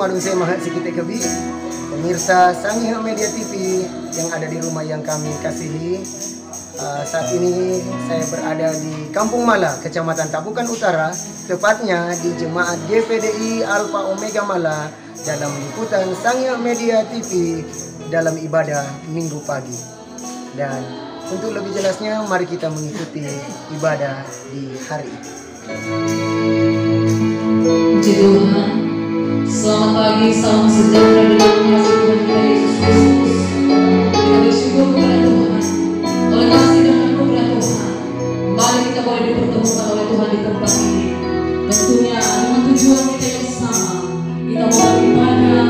Madung saya mahat sikit kebi. Pemirsa Sangihe Media TV yang ada di rumah yang kami kasihi. Saat ini saya berada di Kampung Mala, Kecamatan Tabukan Utara, tepatnya di Jemaat GPDI Alpha Omega Mala dalam liputan Sangihe Media TV dalam ibadah Minggu pagi. Dan untuk lebih jelasnya, mari kita mengikuti ibadah di hari ini. Puji Tuhan, selamat pagi, salam sejahtera di dalam kasih Tuhan kita Yesus Kristus. Kita bersyukur kepada Tuhan, oleh kasih dan anugerah Tuhan, kembali kita boleh dipertemukan oleh Tuhan di tempat ini. Tentunya dengan tujuan kita yang sama, kita mau beribadah,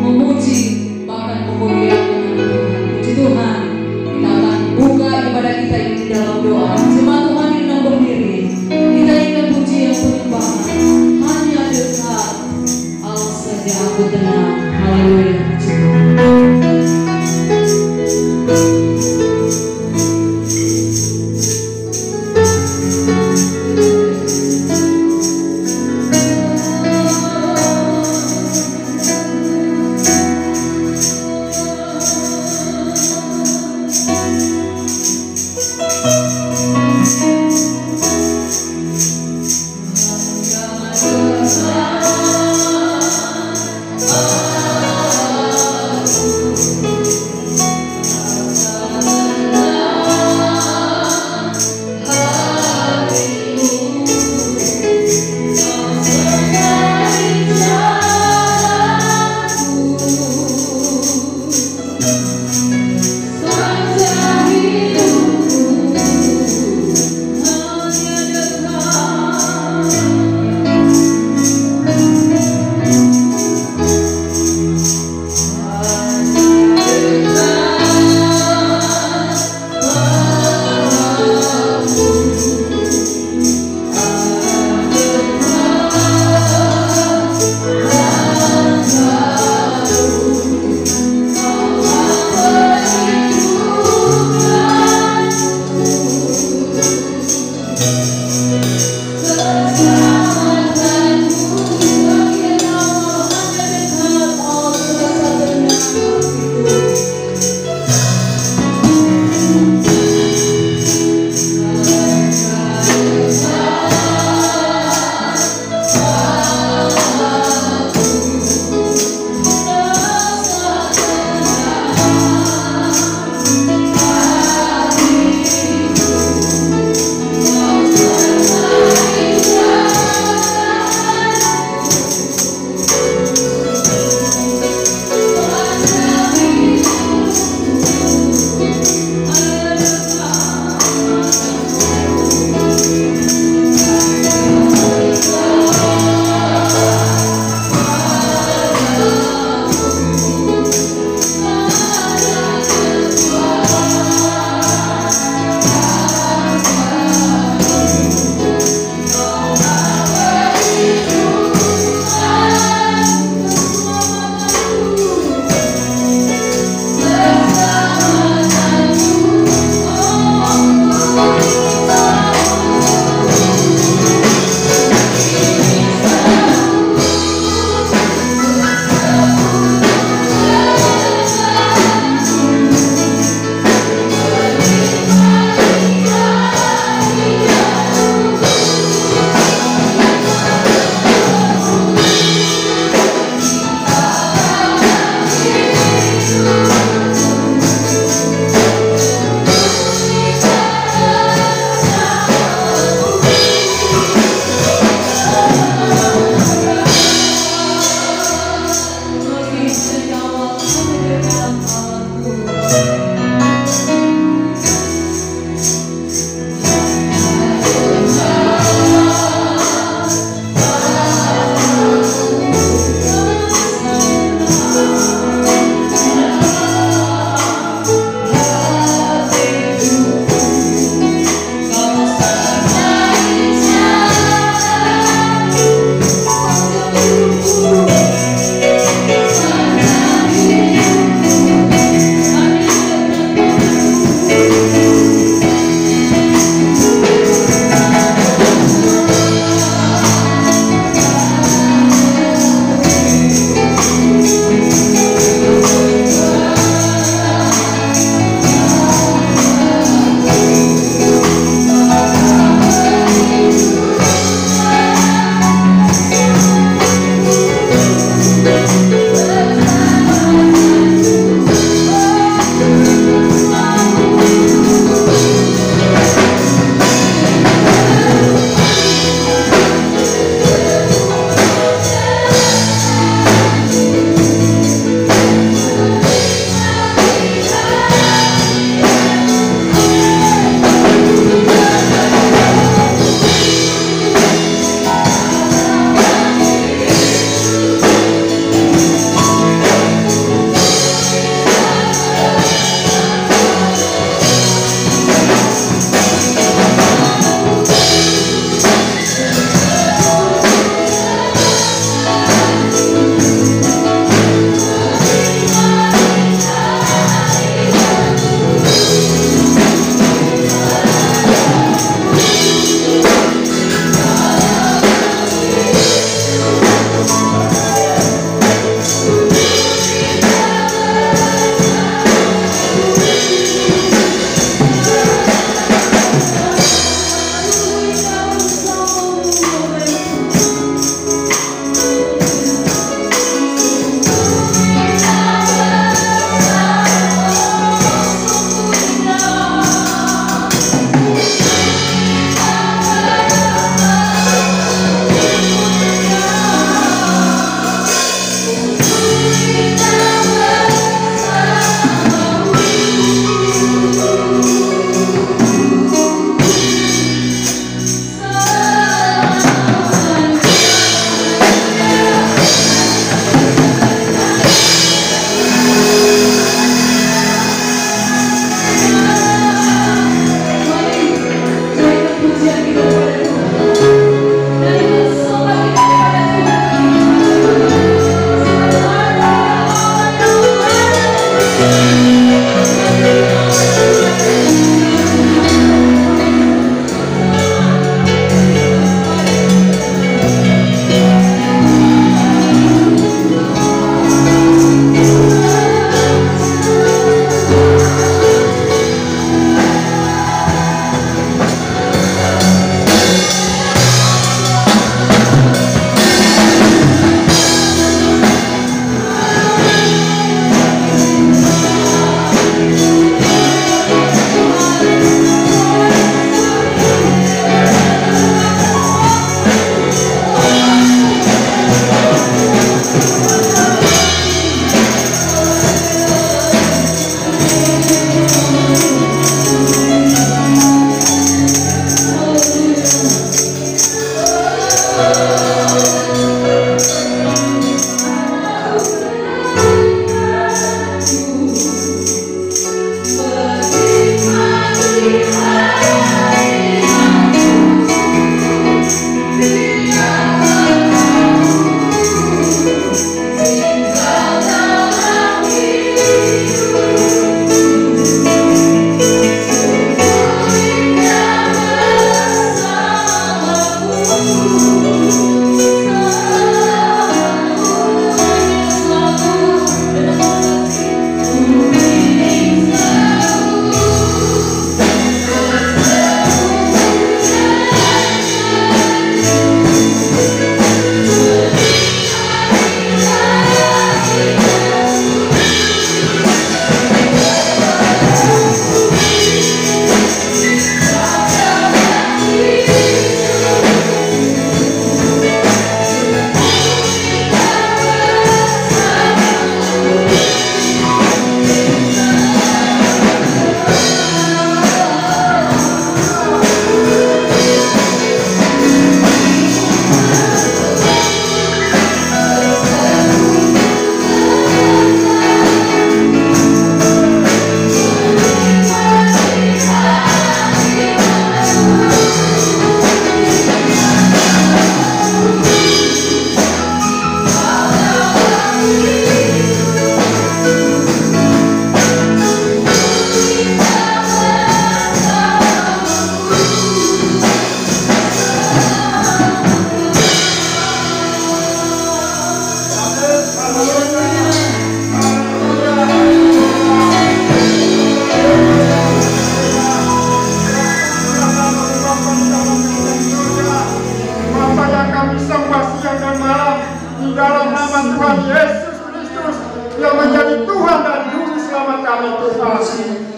memuji, bahkan memuliakan Tuhan. Puji Tuhan, kita akan buka ibadah kita ini di dalam doa. Jemaat Tuhan yang sedang berdiri, kita ingat pujian penyembahan. Hanya dekat Allah saja aku tenang. Haleluya.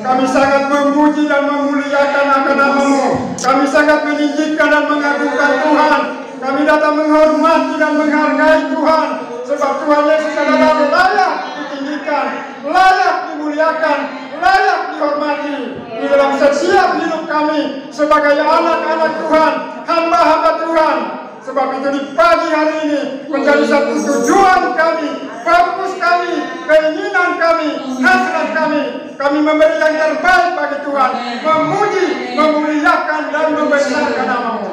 Kami sangat memuji dan memuliakan akan nama-Mu. Kami sangat meninggikan dan mengagungkan Tuhan. Kami datang menghormati dan menghargai Tuhan. Sebab Tuhan Yesus adalah layak ditinggikan, layak dimuliakan, layak dihormati di dalam setiap hidup kami sebagai anak-anak Tuhan, hamba-hamba Tuhan. Sebab itu di pagi hari ini menjadi satu tujuan kami, fokus kami, keinginan kami, hasrat kami. Kami memberi yang terbaik bagi Tuhan, memuji, memuliakan dan membesarkan nama-Mu.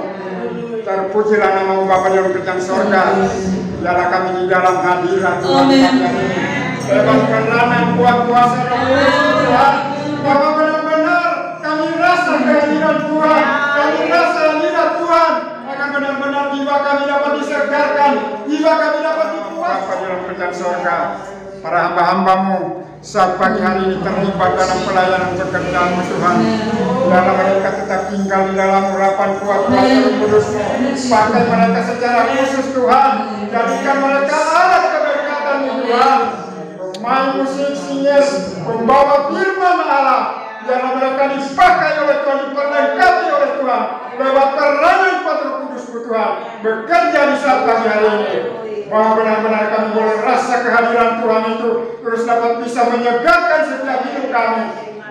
Terpujilah nama-Mu Bapa yang bintang sorga. Biarlah kami di dalam hadirat Tuhan pagi hari ini. Bebaskan ranah kuat kuasa Roh Kudus Tuhan. Bahwa benar-benar kami rasa kehadiran Tuhan, kami rasa hadirat Tuhan. Akan benar-benar jiwa kami dapat disegarkan, jiwa kami dapat dipuaskan. Bapa dalam kerajaan sorga, para hamba-hamba-Mu saat pagi hari ini terlibat dalam pelayanan pekerjaan-Mu Tuhan. Biarlah mereka tetap tinggal di dalam urapan kuat kuasa Roh Kudus-Mu. Pakai mereka secara khusus Tuhan. Jadikan mereka alat keberkatan-Mu Tuhan. Pemain musik, sinyer, pembawa firman Allah. Biarlah mereka dipakai oleh Tuhan, diperlengkapi oleh Tuhan lewat peranan Roh Kudus-Mu Tuhan bekerja di saat pagi hari ini. Wah, benar-benar kami boleh rasa kehadiran Tuhan itu terus dapat bisa menyegarkan setiap hidup kami.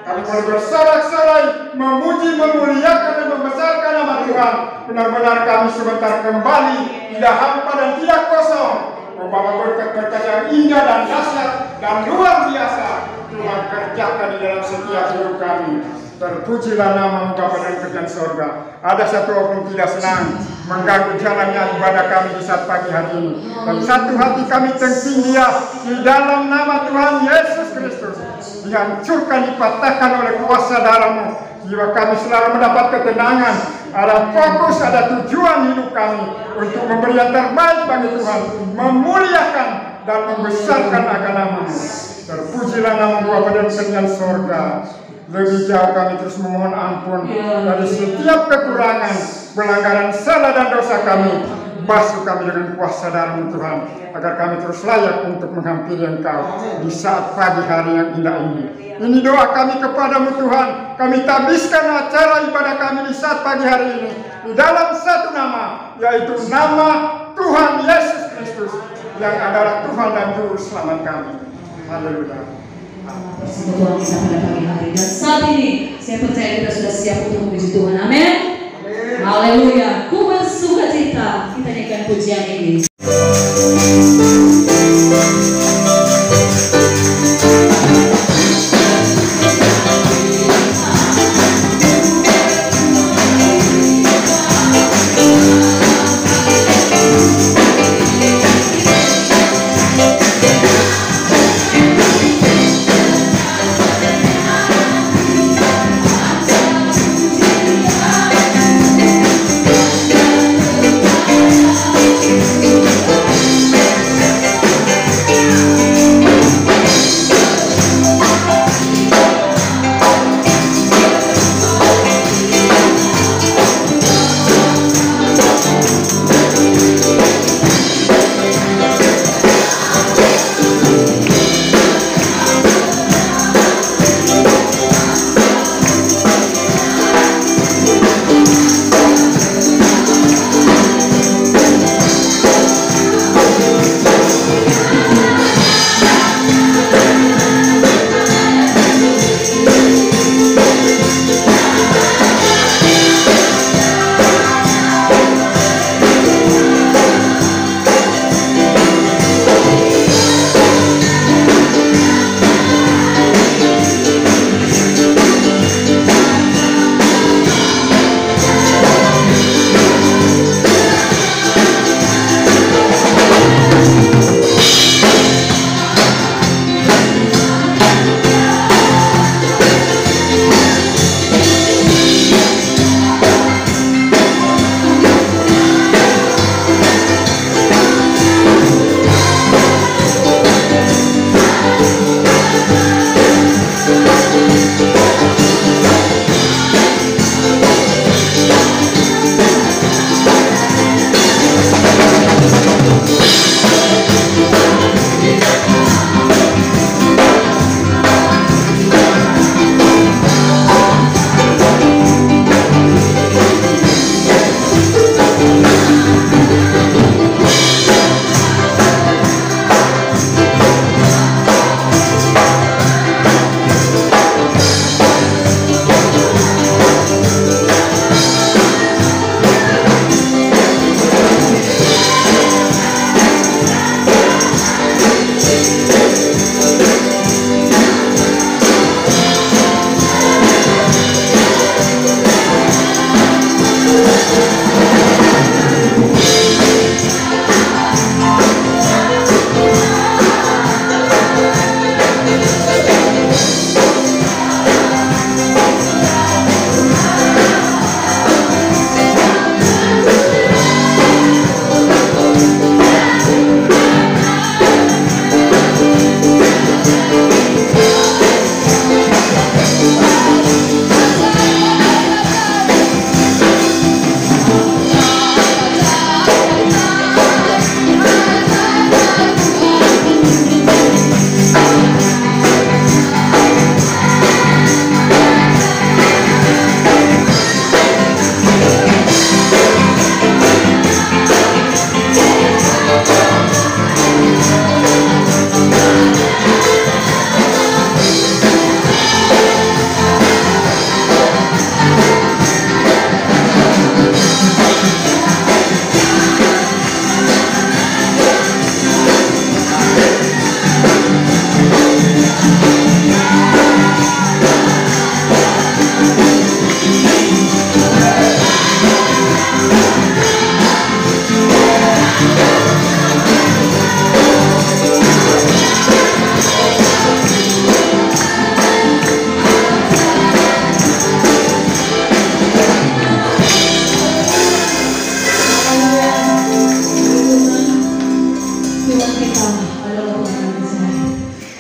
Kami boleh bersorak-sorai, memuji, memuliakan dan membesarkan nama Tuhan. Benar-benar kami sebentar kembali tidak hampa dan tidak kosong. Membawa berkat-berkat yang indah dan dahsyat dan luar biasa Tuhan kerjakan di dalam setiap hidup kami. Terpujilah nama Bapa dan Kerajaan Sorga. Ada satu oknum tidak senang mengganggu jalannya ibadah kami di saat pagi hari ini. Dan satu hati kami tengking dia di dalam nama Tuhan Yesus Kristus. Dihancurkan, dipatahkan oleh kuasa darah-Mu. Jiwa kami selalu mendapat ketenangan. Ada fokus, ada tujuan hidup kami untuk memberi yang terbaik bagi Tuhan, memuliakan dan membesarkan akan nama-Mu. Terpujilah nama Bapa dan Kerajaan Sorga. Lebih jauh kami terus memohon ampun dari setiap kekurangan, pelanggaran salah dan dosa kami. Basuh kami dengan kuasa darah-Mu Tuhan, agar kami terus layak untuk menghampiri Engkau di saat pagi hari yang indah ini. Ini doa kami kepadamu Tuhan. Kami tabiskan acara ibadah kami di saat pagi hari ini di dalam satu nama, yaitu nama Tuhan Yesus Kristus yang adalah Tuhan dan Juru Selamat kami. Haleluya. Bersama Tuhan kita pada pagi hari, dan saat ini saya percaya kita sudah siap untuk memuji Tuhan. Amin. Haleluya. Ku bersuka cita, kita nyanyikan pujian ini. Thank you.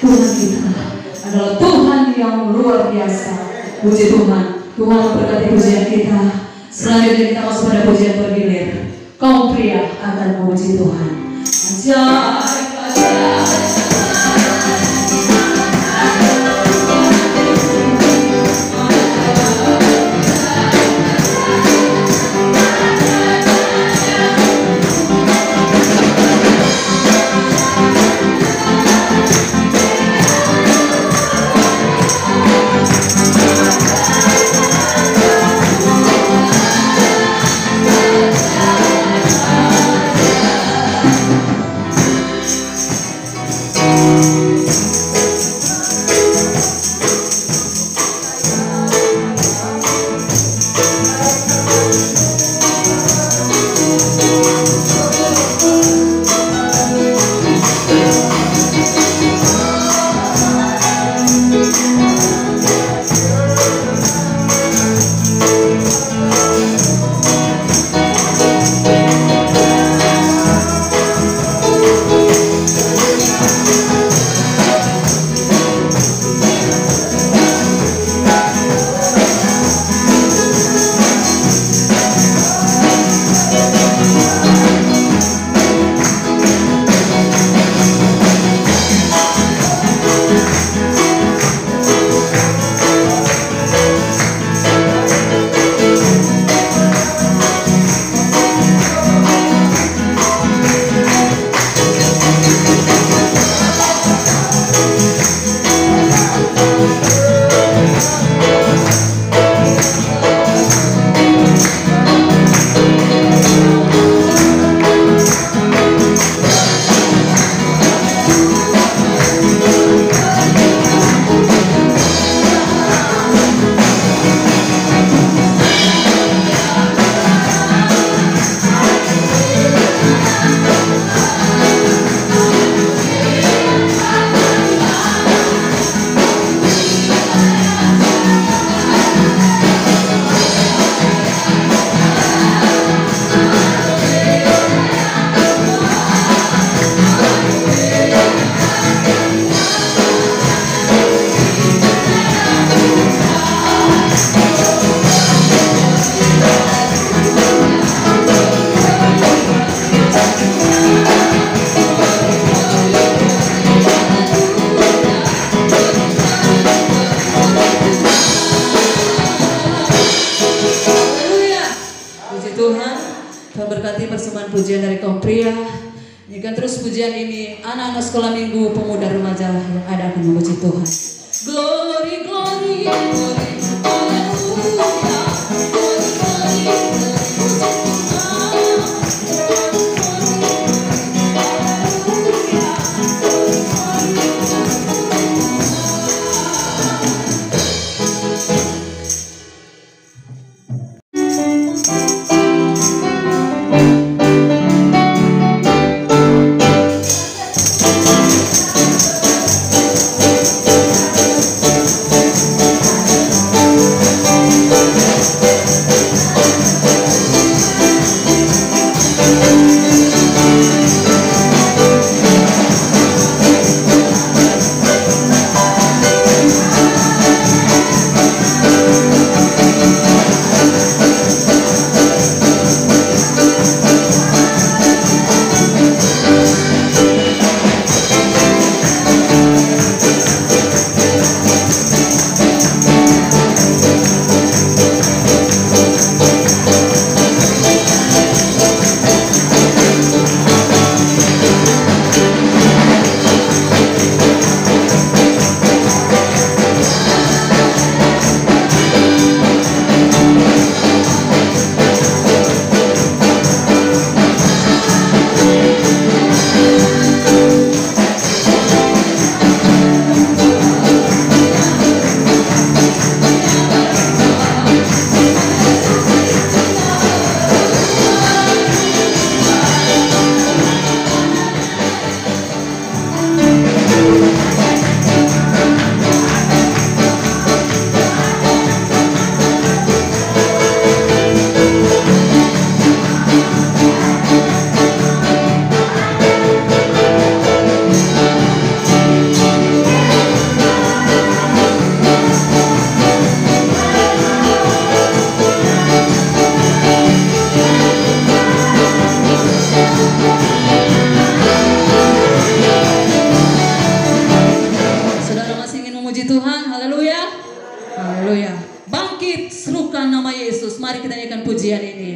Tuhan kita adalah Tuhan yang luar biasa. Puji Tuhan. Tuhan memberkati pujian kita. Selanjutnya kita masuk pada pujian bergilir. Kaum pria akan memuji Tuhan. Ajaib, ajaib. Memberkati persembahan pujian dari kaum pria. Nyanyikan terus pujian ini. Anak-anak sekolah minggu, pemuda remaja yang ada akan memuji Tuhan. Glory, glory, glory, haleluya. Glory, glory, glory, puji Tuhan. mari kita nyanyikan pujian ini.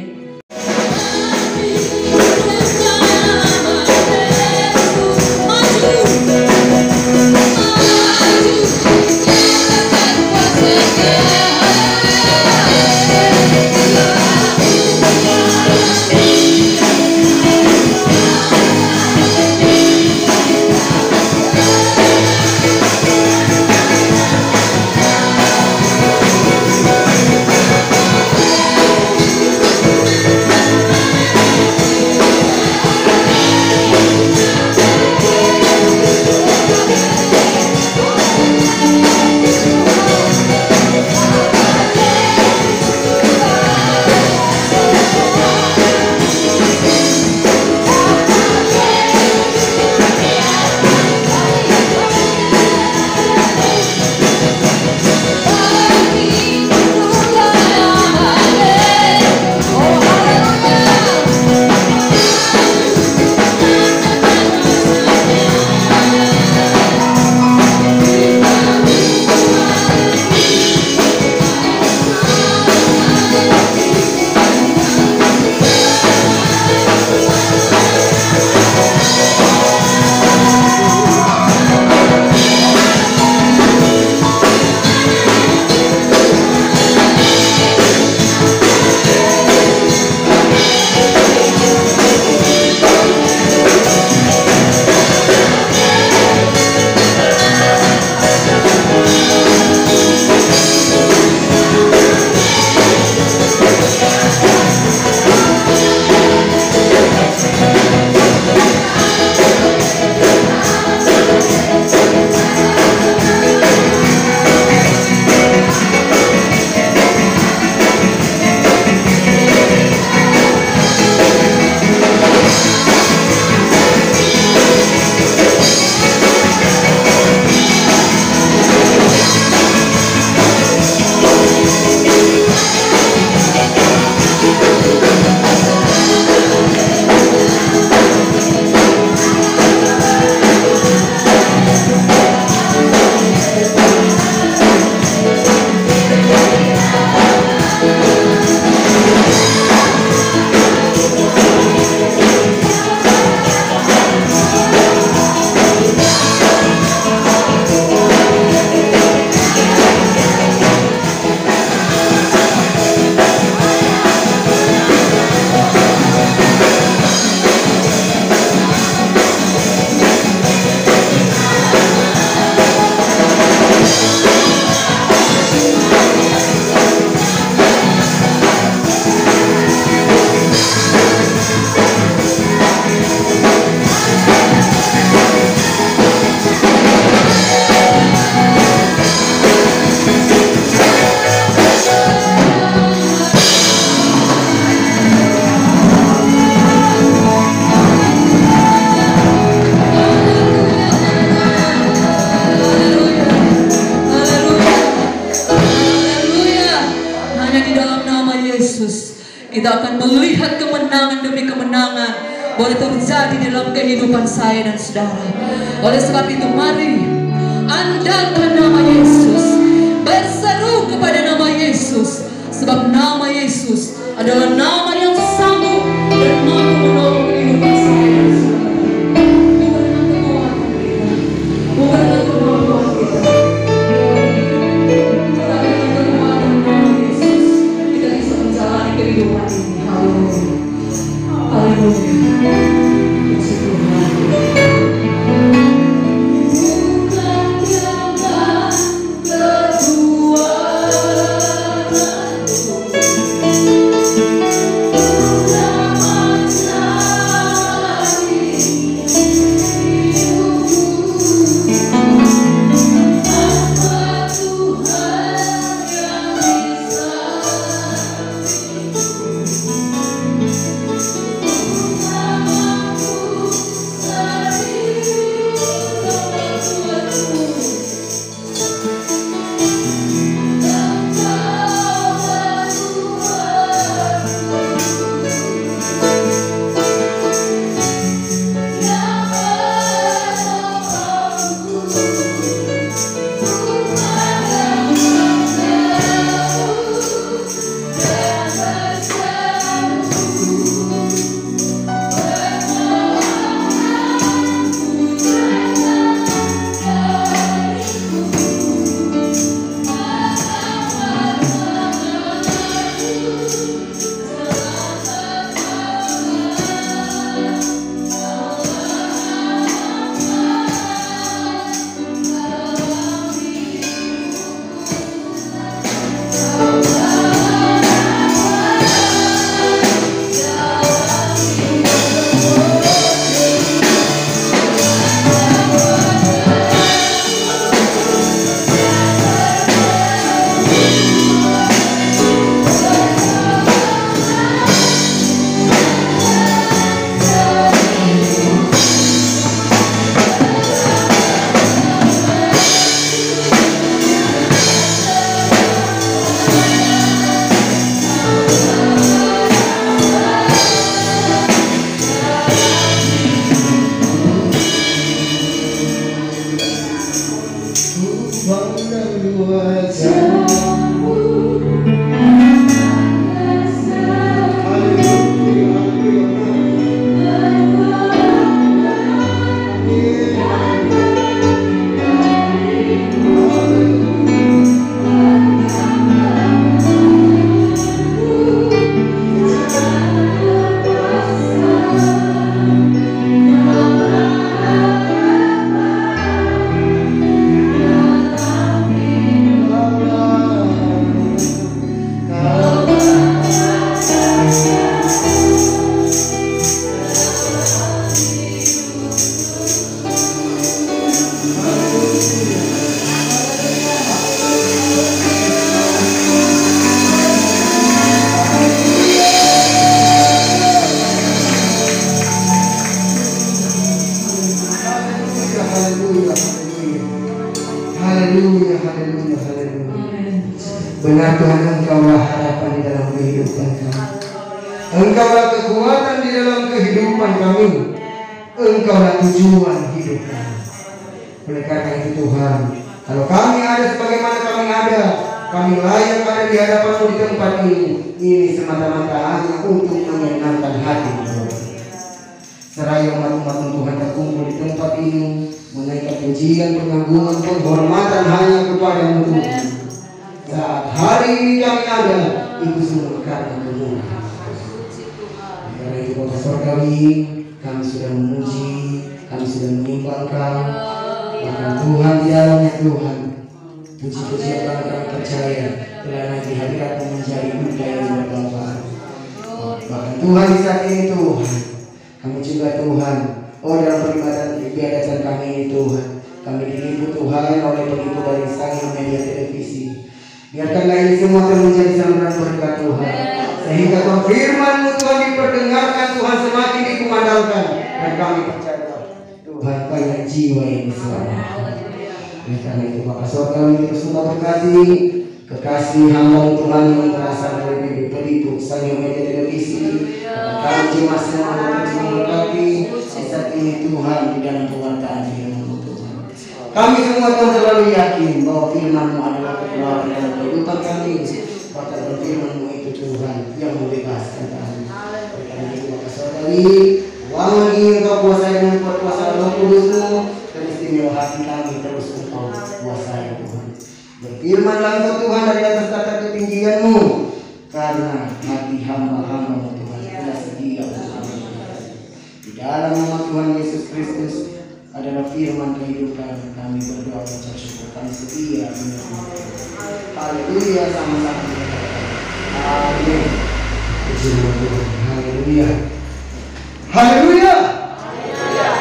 Kita akan melihat kemenangan demi kemenangan boleh terjadi dalam kehidupan saya dan saudara. Oleh sebab itu mari andalkan nama Yesus, berseru kepada nama Yesus, sebab nama Yesus adalah nama yang sanggup dan mampu menolong kehidupan saya dan saudara. Bukan dengan kekuatan kita, bukan dengan kekuatan nama Yesus kita bisa menjalani kehidupan ini. Haleluya. Haleluya. pandang wajahmu. Haleluya, haleluya, haleluya. Benar Tuhan, Engkaulah harapan di dalam kehidupan kami. Engkaulah kekuatan di dalam kehidupan kami. Engkaulah tujuan hidup kami. Oleh karena itu Tuhan, kalau kami ada sebagaimana kami ada, kami layak ada di hadapan-Mu di tempat ini. Ini semata-mata hanya untuk menyenangkan hati Tuhan. Seraya umat-umat Tuhan terkumpul di tempat ini, menaikkan pujian, pengagungan, penghormatan hanya kepada-Mu Tuhan. Saat hari ini kami ada, itu semua karena kemuliaan. Karena itu Bapa Surgawi, kami sudah memuji, kami sudah menyembah Engkau. Bahkan Tuhan di dalamnya Tuhan, puji-pujian kami percaya telah naik di hadirat-Mu menjadi budaya yang berlimpah. Bahkan Tuhan di saat ini Tuhan, kami juga Tuhan, dalam peribadatan ibadah kami ini Tuhan, kami diliput Tuhan oleh peliput dari Sang Media Televisi. Biarkanlah ini semua menjadi saluran berkat Tuhan, sehingga firman-Mu Tuhan diperdengarkan, Tuhan semakin dikumandangkan, dan kami percaya Tuhan banyak jiwa yang diselamatkan. Oleh karena itu Bapa Surgawi terus memberkati kekasih hamba Tuhan yang berasal dari peliput Sang Media Televisi. Kami cuma semua memberkati saat ini Tuhan di dalam pewartaan firman-Mu Tuhan. Kami semua Tuhan selalu yakin bahwa firman-Mu adalah kekuatan dalam kehidupan kami. Bahkan firman-Mu itu Tuhan yang membebaskan kami. Karena itu Bapa Surgawi, ruangan ini Engkau kuasai dengan kuasa Roh Kudus-Mu, dan istimewa hati kami terus Engkau kuasai Tuhan. Berfirmanlah Engkau Tuhan dari atas tata ketinggian-Mu, karena hati hamba-hamba-Mu Tuhan telah sedia bersama di dalam nama Tuhan Yesus Kristus adalah firman kehidupan. Kami berdoa ucap syukur, kami setia menerima. Haleluya, sama-sama. Amin. Puji nama Tuhan. Haleluya. Haleluya.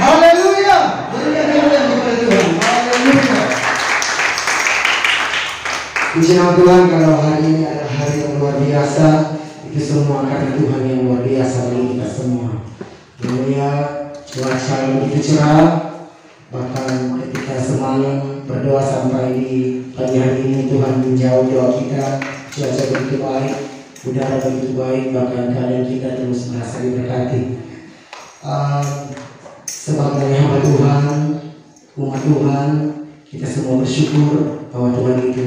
Haleluya. Haleluya kepada Tuhan. Haleluya. Puji nama Tuhan, kalau hari ini adalah hari yang luar biasa, itu semua karena Tuhan yang luar biasa bagi kita semua. Haleluya. Cuaca yang begitu cerah, bahkan ketika semalam berdoa sampai di pagi hari ini Tuhan menjawab doa kita. Cuaca begitu baik, udara begitu baik, bahkan keadaan kita terus merasa diberkati. Sebagai hamba Tuhan, umat Tuhan, kita semua bersyukur bahwa Tuhan itu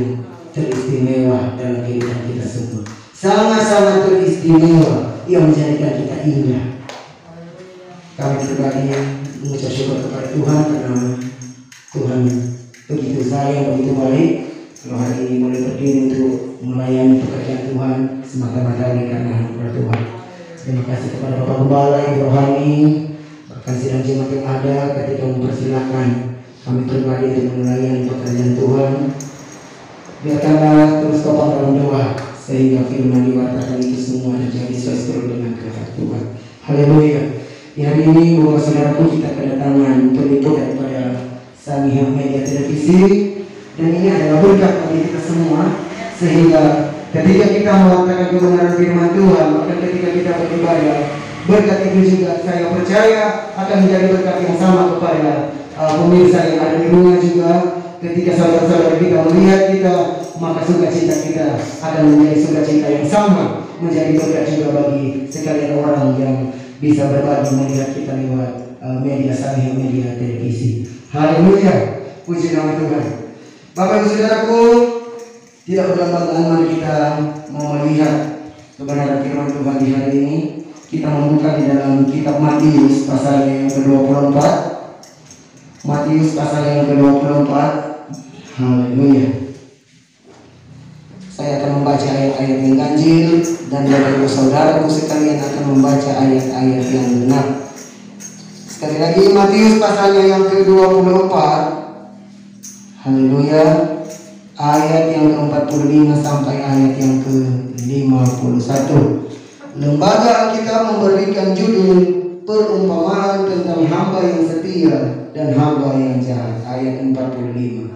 teristimewa dalam kehidupan kita semua. Sangat-sangat teristimewa yang menjadikan kita indah. Kami pribadi mengucap syukur kepada Tuhan karena Tuhan begitu sayang, begitu baik. Kalau hari ini boleh berdiri untuk melayani pekerjaan Tuhan semata-mata oleh karena anugerah Tuhan. Terima kasih kepada Bapak Gembala Ibu Rohani, bahkan sidang jemaat yang ada ketika mempersilakan kami pribadi untuk melayani pekerjaan Tuhan. Biarkanlah terus topang dalam doa sehingga firman diwartakan itu semua terjadi sesuai dengan kehendak Tuhan. Haleluya. Di hari ini Bapak Saudaraku, kita kedatangan peliput daripada Sang Media Televisi, dan ini adalah berkat bagi kita semua, sehingga ketika kita mewartakan kebenaran firman Tuhan, maka ketika kita beribadah, berkat itu juga saya percaya akan menjadi berkat yang sama kepada pemirsa yang ada di rumah juga. Ketika saudara-saudara kita melihat kita, maka sukacita kita akan menjadi sukacita yang sama, menjadi berkat juga bagi sekalian orang yang bisa berbagi melihat kita lewat media Sang Media Televisi. Haleluya, puji nama Tuhan. Bapak Ibu Saudaraku, tidak berlama-lama mari kita mau melihat kebenaran firman Tuhan di hari ini. Kita membuka di dalam kitab Matius pasal yang ke-24. Matius pasal yang ke-24. Haleluya. Saya akan membaca ayat-ayat yang ganjil dan Bapak Ibu Saudaraku sekalian akan membaca ayat-ayat yang benar. Sekali lagi Matius pasalnya yang ke-24. Haleluya. Ayat yang ke-45 sampai ayat yang ke-51. Lembaga Alkitab memberikan judul perumpamaan tentang hamba yang setia dan hamba yang jahat. Ayat 45.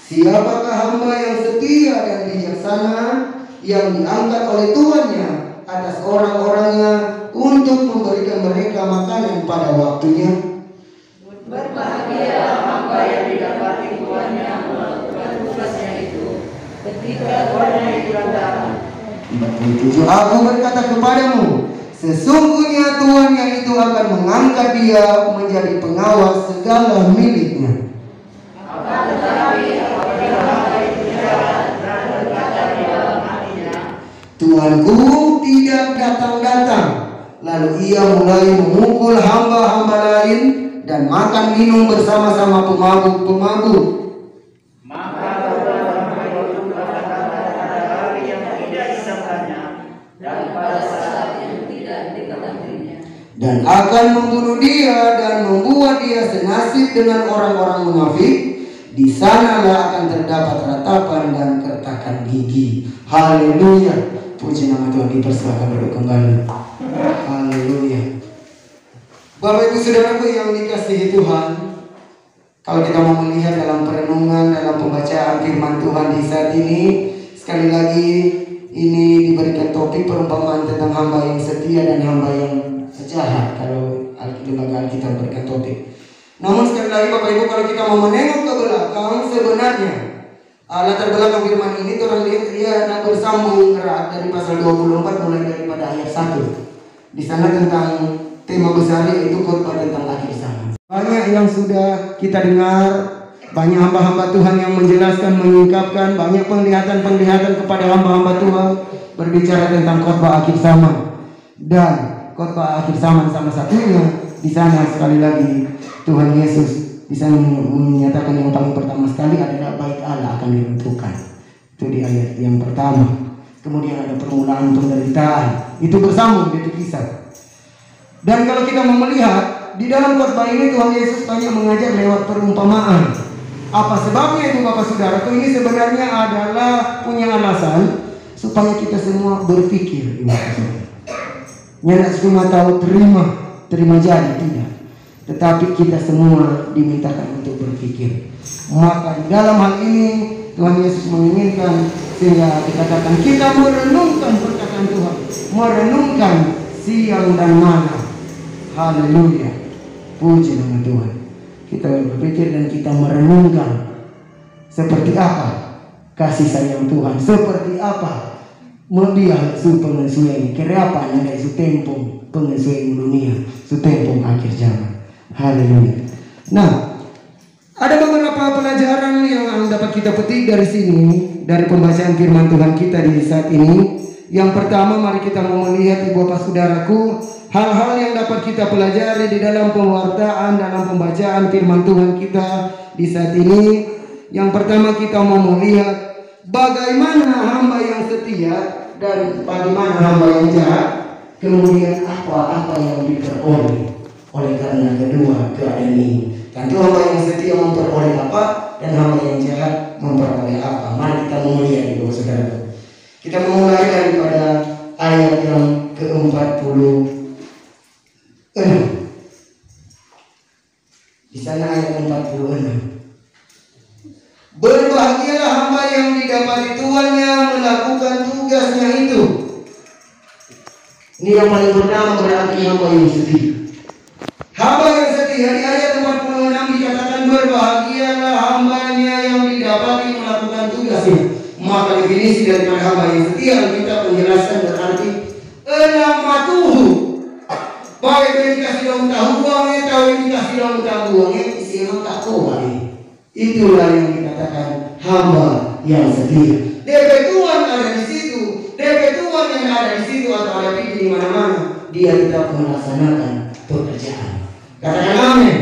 Siapakah hamba yang setia dan bijaksana yang diangkat oleh tuannya atas orang-orangnya untuk memberikan mereka makanan pada waktunya? Berbahagia hamba yang didapati tuannya melakukan tugasnya itu ketika tuannya itu datang. 47. Aku berkata kepadamu, sesungguhnya tuannya itu akan mengangkat dia menjadi pengawas segala miliknya. Akan tetapi apabila hamba itu jahat dan berkata di dalam hatinya, Tuanku tidak datang-datang, lalu ia mulai memukul hamba-hamba lain dan makan minum bersama-sama pemabuk-pemabuk. maka barulah hamba itu berkata pada hari yang tidak disangkanya dan pada saat yang tidak diketahuinya. Dan akan membunuh dia dan membuat dia senasib dengan orang-orang munafik. Di sanalah akan terdapat ratapan dan kertakan gigi. Haleluya. Puji nama Tuhan, dipersilakan duduk kembali. Haleluya. Bapak Ibu Saudaraku yang dikasihi Tuhan, kalau kita mau melihat dalam perenungan, dalam pembacaan firman Tuhan di saat ini, sekali lagi ini diberikan topik perumpamaan tentang hamba yang setia dan hamba yang jahat. Kalau lembaga Alkitab berikan topik. Namun sekali lagi Bapak Ibu, kalau kita mau menengok ke belakang, sebenarnya latar belakang firman ini orang lihat dia bersambung erat dari pasal 24 mulai daripada ayat 1. Di sana tentang tema besar yaitu khotbah tentang akhir zaman. Banyak yang sudah kita dengar, banyak hamba-hamba Tuhan yang menjelaskan, mengungkapkan, banyak penglihatan-penglihatan kepada hamba-hamba Tuhan berbicara tentang khotbah akhir zaman. Dan khotbah akhir zaman sama satunya di sana sekali lagi Tuhan Yesus bisa menyatakan yang paling pertama sekali adalah bait Allah akan diruntuhkan. Itu di ayat yang pertama. Kemudian ada permulaan penderitaan. Itu bersambung itu kisah. Dan kalau kita mau melihat di dalam khotbah ini Tuhan Yesus banyak mengajar lewat perumpamaan. Apa sebabnya itu Bapak Saudara? Ini sebenarnya adalah punya alasan supaya kita semua berpikir. Tidak cuma tahu terima jadi, tidak. Tetapi kita semua dimintakan untuk berpikir. Maka di dalam hal ini Tuhan Yesus menginginkan sehingga dikatakan kita merenungkan perkataan Tuhan, merenungkan siang dan malam. Haleluya. Puji nama Tuhan. Kita berpikir dan kita merenungkan seperti apa kasih sayang Tuhan, seperti apa dia su pengesuaian kenapa ada su tempo pengesuaian dunia, su tempo akhir zaman. Haleluya. Nah, ada beberapa pelajaran yang dapat kita petik dari sini, dari pembacaan firman Tuhan kita di saat ini. Yang pertama, mari kita mau melihat Ibu Bapak Saudaraku, hal-hal yang dapat kita pelajari di dalam pewartaan, dalam pembacaan firman Tuhan kita di saat ini. Yang pertama, kita mau melihat bagaimana hamba yang setia dan bagaimana hamba yang jahat. Kemudian apa yang diperoleh oleh karena kedua keadaan ini. Tentu hamba yang setia memperoleh apa dan hamba yang jahat memperoleh apa. Mari kita melihat Ibu Saudara. Kita memulai daripada ayat yang ke-46. Di sana ayat 46. Berbahagialah hamba yang didapati tuannya melakukan tugasnya itu. Ini yang paling pertama berarti hamba yang setia. Hamba yang setia di ayat 46 dikatakan berbahagialah hambanya yang didapati melakukan tugasnya. Maka definisi daripada hamba yang setia kita menjelaskan berarti elamatuhu. Baik dikasih daun tahu uangnya, tahu dikasih daun tahu uangnya, isi emang tak tahu ini. Itulah yang dikatakan hamba yang setia. DP Tuhan ada di situ, DP Tuhan yang ada di situ atau ada di mana-mana, dia tetap melaksanakan pekerjaan. Katakan amin.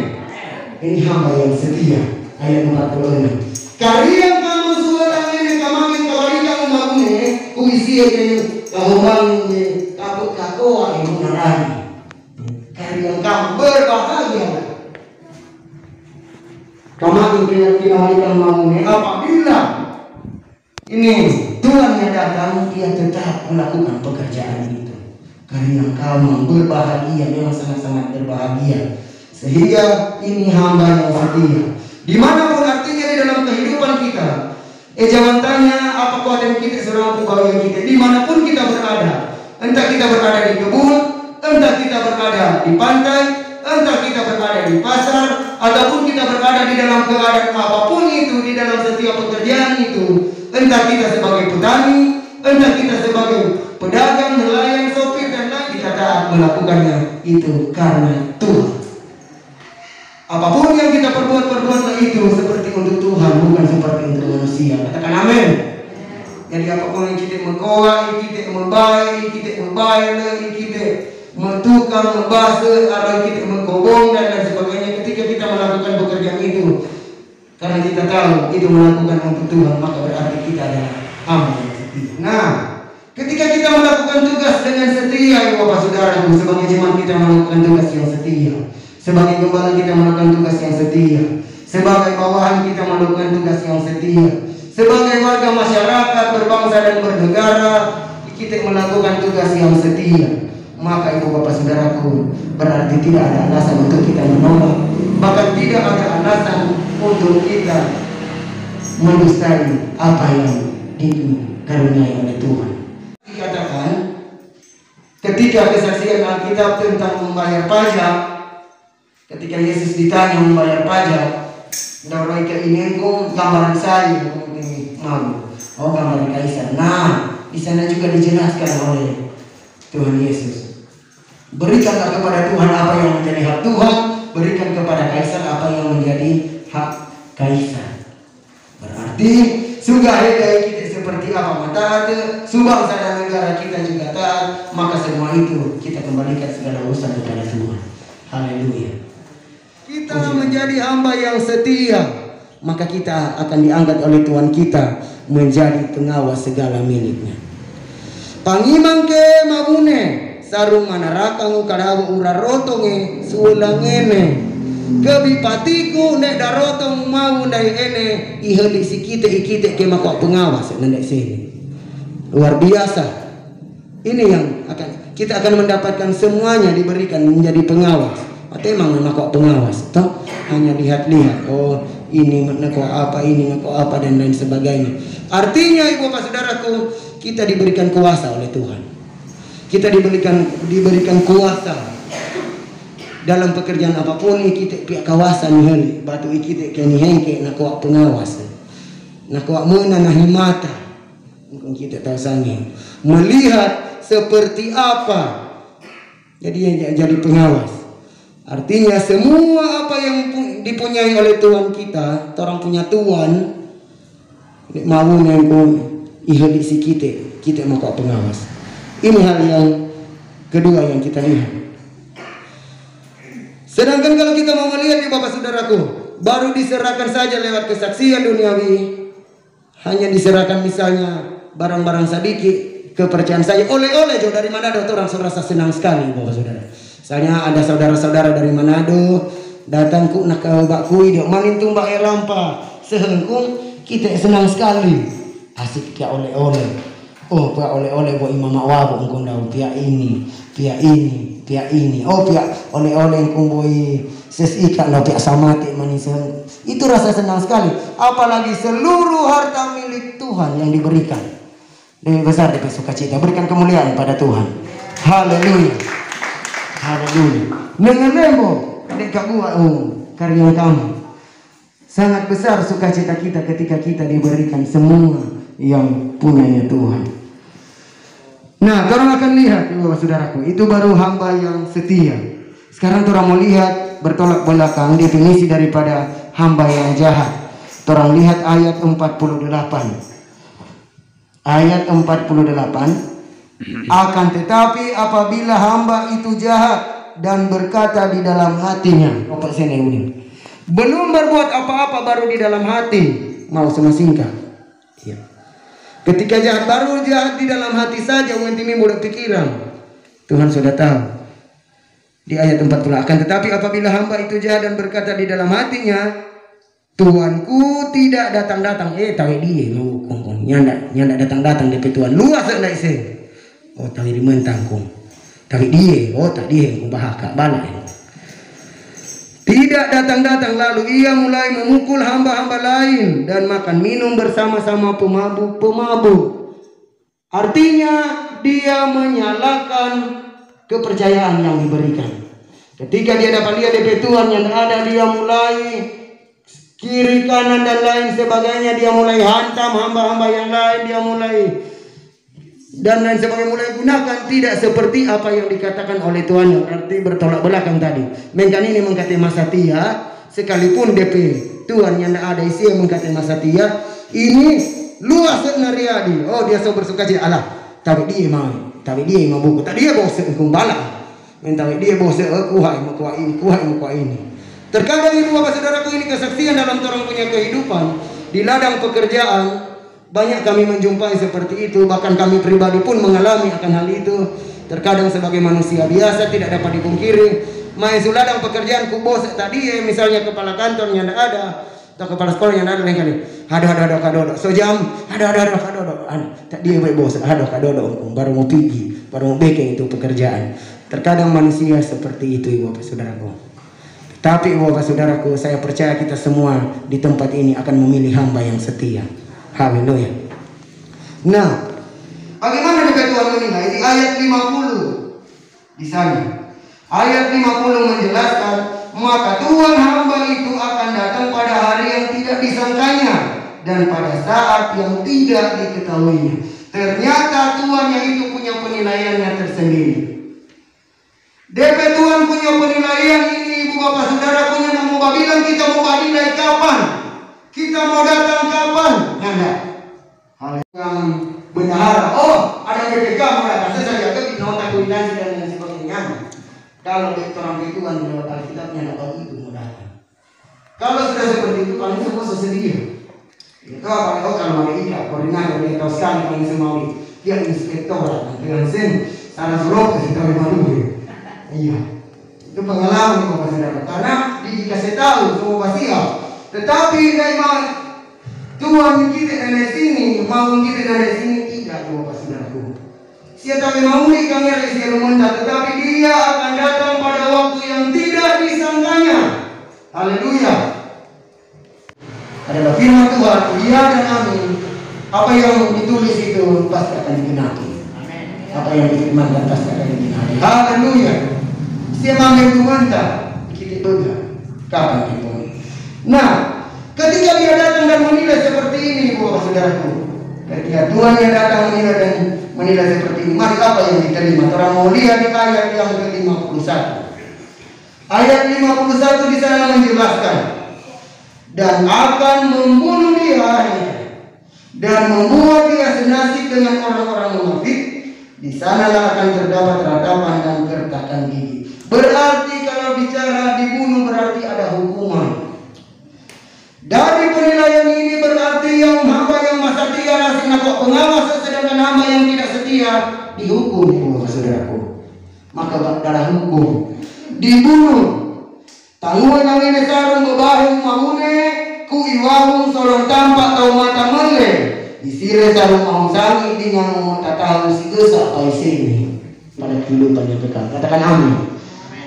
Ini hamba yang setia. Ayat 46. Kalian kamu suara ini kamakin kawali kamu magune kuisi ini kahumang ini takut kakoa ibu narani. Kalian kamu berbahagia. Kamakin kawali kamu magune apabila ini Tuhan yang datang, dia tetap melakukan pekerjaan itu. Kalian kamu berbahagia, memang sangat-sangat berbahagia. Sehingga ini hamba yang setia. Dimanapun artinya di dalam kehidupan kita. Jangan tanya apa kuatan kita seorang pegawai kita. Dimanapun kita berada. Entah kita berada di kebun, entah kita berada di pantai, entah kita berada di pasar, ataupun kita berada di dalam keadaan apapun itu, di dalam setiap pekerjaan itu. Entah kita sebagai petani, entah kita sebagai pedagang, nelayan, sopir, dan lain, kita taat melakukannya itu karena Tuhan. Apapun yang kita perbuatlah itu seperti untuk Tuhan, bukan seperti untuk manusia. Katakan amin. Jadi apapun yang kita mengkawal, kita membayar, kita membayar, kita mentukang, membasuh, atau kita menggobong dan lain sebagainya. Ketika kita melakukan pekerjaan itu, karena kita tahu itu melakukan untuk Tuhan, maka berarti kita adalah hamba yang setia. Nah, ketika kita melakukan tugas dengan setia, Bapak Saudaraku, sebagai jemaat kita melakukan tugas yang setia. Sebagai gembala kita melakukan tugas yang setia. Sebagai bawahan kita melakukan tugas yang setia. Sebagai warga masyarakat berbangsa dan bernegara, kita melakukan tugas yang setia. Maka Ibu Bapak Saudaraku, berarti tidak ada alasan untuk kita menolak. Bahkan tidak ada alasan untuk kita mendustai apa yang dikaruniai oleh Tuhan. Dikatakan ketika kesaksian Alkitab tentang membayar pajak, ketika Yesus ditanya membayar pajak, "Doroi ke inengku gambaran saya ini mau, oh gambaran kaisar." Nah, di sana juga dijelaskan oleh Tuhan Yesus. Berikanlah kepada Tuhan apa yang menjadi hak Tuhan, berikan kepada kaisar apa yang menjadi hak kaisar. Berarti sudah hedai kita seperti apa mata ada, subangsa dan negara kita juga taat, maka semua itu kita kembalikan segala urusan kepada Tuhan. Haleluya. Kita menjadi hamba yang setia, maka kita akan diangkat oleh Tuhan kita menjadi pengawas segala miliknya. Pangimang ke mabune sarung manarakangu kadawu urarotonge sulangene kebipatiku nek darotong mau ndai ene iheli sikite ikite ke makwa pengawas nendek sini. Luar biasa. Ini yang kita akan mendapatkan semuanya diberikan menjadi pengawas. Atau emang makwa pengawas toh hanya lihat-lihat, oh ini makwa apa, ini makwa apa dan lain sebagainya. Artinya Ibu Bapak Saudaraku, kita diberikan kuasa oleh Tuhan. Kita diberikan kuasa dalam pekerjaan apapun. Kita pihak kawasan nih batu kita kini hengke nak kuat pengawas, nak kuat mana nah mata mungkin kita tahu sangi melihat seperti apa. Jadi jadi pengawas. Artinya semua apa yang dipunyai oleh Tuhan kita, orang punya Tuhan, mau nengkong ihedisi kita mau kuat pengawas. Ini hal yang kedua yang kita lihat. Sedangkan kalau kita mau melihat di Bapak Saudaraku, baru diserahkan saja lewat kesaksian duniawi, hanya diserahkan misalnya barang-barang sedikit, kepercayaan saja, oleh-oleh jauh dari Manado, orang merasa senang sekali Bapak Saudara. Misalnya ada saudara-saudara dari Manado datang ku nak bak kui dia manintung bak rampa sehengkung, kita senang sekali, asik kia oleh-oleh. Oh, pihak oleh-oleh buat imam awab engkau tahu pihak ini, pihak ini, pihak ini. Oh, pihak oleh-oleh engkau buat sesikat lah pihak samati manis. Itu rasa senang sekali. Apalagi seluruh harta milik Tuhan yang diberikan. Lebih besar dari sukacita. Berikan kemuliaan pada Tuhan. Haleluya. Haleluya. Nengenemo dekat buat karya kamu. Sangat besar sukacita kita ketika kita diberikan semua yang punyanya Tuhan. Nah, orang akan lihat Bapak Saudaraku, itu baru hamba yang setia. Sekarang orang mau lihat bertolak belakang definisi daripada hamba yang jahat. Torang lihat ayat 48. Ayat 48. Akan tetapi apabila hamba itu jahat dan berkata di dalam hatinya, belum berbuat apa-apa baru di dalam hati, mau semasingkah. Ya. Ketika jahat baru jahat di dalam hati saja, wentimi boleh pikiran. Tuhan sudah tahu. Di ayat 40, akan tetapi apabila hamba itu jahat dan berkata di dalam hatinya, Tuanku tidak datang-datang, tahu dia mau kongkong, nyanda datang-datang dari Tuhan, luas nak ise, tahu di mentangkung, tahu dia, tak dia kong bahaka balai. Tidak datang-datang, lalu ia mulai memukul hamba-hamba lain dan makan minum bersama-sama pemabuk. Artinya dia menyalahkan kepercayaan yang diberikan. Ketika dia dapat lihat dari Tuhan yang ada, dia mulai kiri kanan dan lain sebagainya, dia mulai hantam hamba-hamba yang lain, dia mulai dan lain sebagainya, mulai gunakan tidak seperti apa yang dikatakan oleh Tuhan, arti bertolak belakang tadi. Mengkan ini mengkata masatia, sekalipun DP Tuhan yang ada isi yang mengkata masatia, ini luas nariadi. Dia so bersuka cita Allah, tapi dia mau buku, tak dia bos kumbala, mentari dia bos kuhai ini. Terkadang ibu bapak saudaraku, ini kesaksian dalam orang punya kehidupan di ladang pekerjaan. Banyak kami menjumpai seperti itu, bahkan kami pribadi pun mengalami akan hal itu. Terkadang sebagai manusia biasa tidak dapat dipungkiri, main ladang pekerjaan ku bos tadi misalnya kepala kantor yang ada atau kepala sekolah yang ada lain kali. Ada so jam ada tak dia bos ada baru mau pergi, baru mau bikin itu pekerjaan. Terkadang manusia seperti itu ibu bapak saudaraku. Tapi ibu bapak saudaraku, saya percaya kita semua di tempat ini akan memilih hamba yang setia. Haleluya. Nah, bagaimana juga Tuhan menilai di ayat 50 di sana. Ayat 50 menjelaskan, maka Tuhan hamba itu akan datang pada hari yang tidak disangkanya dan pada saat yang tidak diketahuinya. Ternyata Tuhan yang itu punya penilaiannya tersendiri. DP Tuhan punya penilaian ini ibu bapak saudara, punya mau bilang kita mau dinilai kapan, kita mau datang kapan, nggak. Hal yang bendahara, ada BPK mau datang saja ke nota kuitansi dan lain sebagainya. Kalau orang Tuhan lewat Alkitabnya dapat itu mau datang. Kalau sudah seperti itu kalian semua sesedia. Itu apa? Kalau mereka koordinator dia tahu sekali kalian semua dia inspektor dengan sen sana suruh kita malu. Iya, itu pengalaman bapak saudara. Karena dikasih tahu semua pasti tetapi memang Tuhan kita dari sini, mau kita dari sini tidak bapak saudaraku. Siapa memang unik kami resi rumah, tetapi dia akan datang pada waktu yang tidak disangkanya. Haleluya. Adalah firman Tuhan, iya dan amin. Apa yang ditulis itu pasti akan digenapi. Apa yang difirmankan pasti akan digenapi. Haleluya. Siapa yang mengumandang kita bega kapan kita. Nah, ketika dia datang dan menilai seperti ini, bapak saudaraku, ketika Tuhan yang datang menilai seperti ini, mari apa yang diterima? Orang mau lihat di ayat yang ke-51. Ayat 51 di sana menjelaskan, dan akan membunuh dia dan membuat dia senasib dengan orang-orang munafik. Di sanalah akan terdapat ratapan dan gertakan gigi. Berarti kalau bicara dibunuh berarti ada hukuman. Dari penilaian ini berarti yang hamba yang setia rasanya kok pengawas, sedangkan hamba yang tidak setia dihukum, saudaraku. Maka darah hukum dibunuh. Tangguhan yang ini sarung bebahu mahune ku iwahung solong tampak tau mata mele. Isire sarung mahung sangi dengan mata tahu si gesa apa sini pada kehidupan yang kekal. Katakan amin.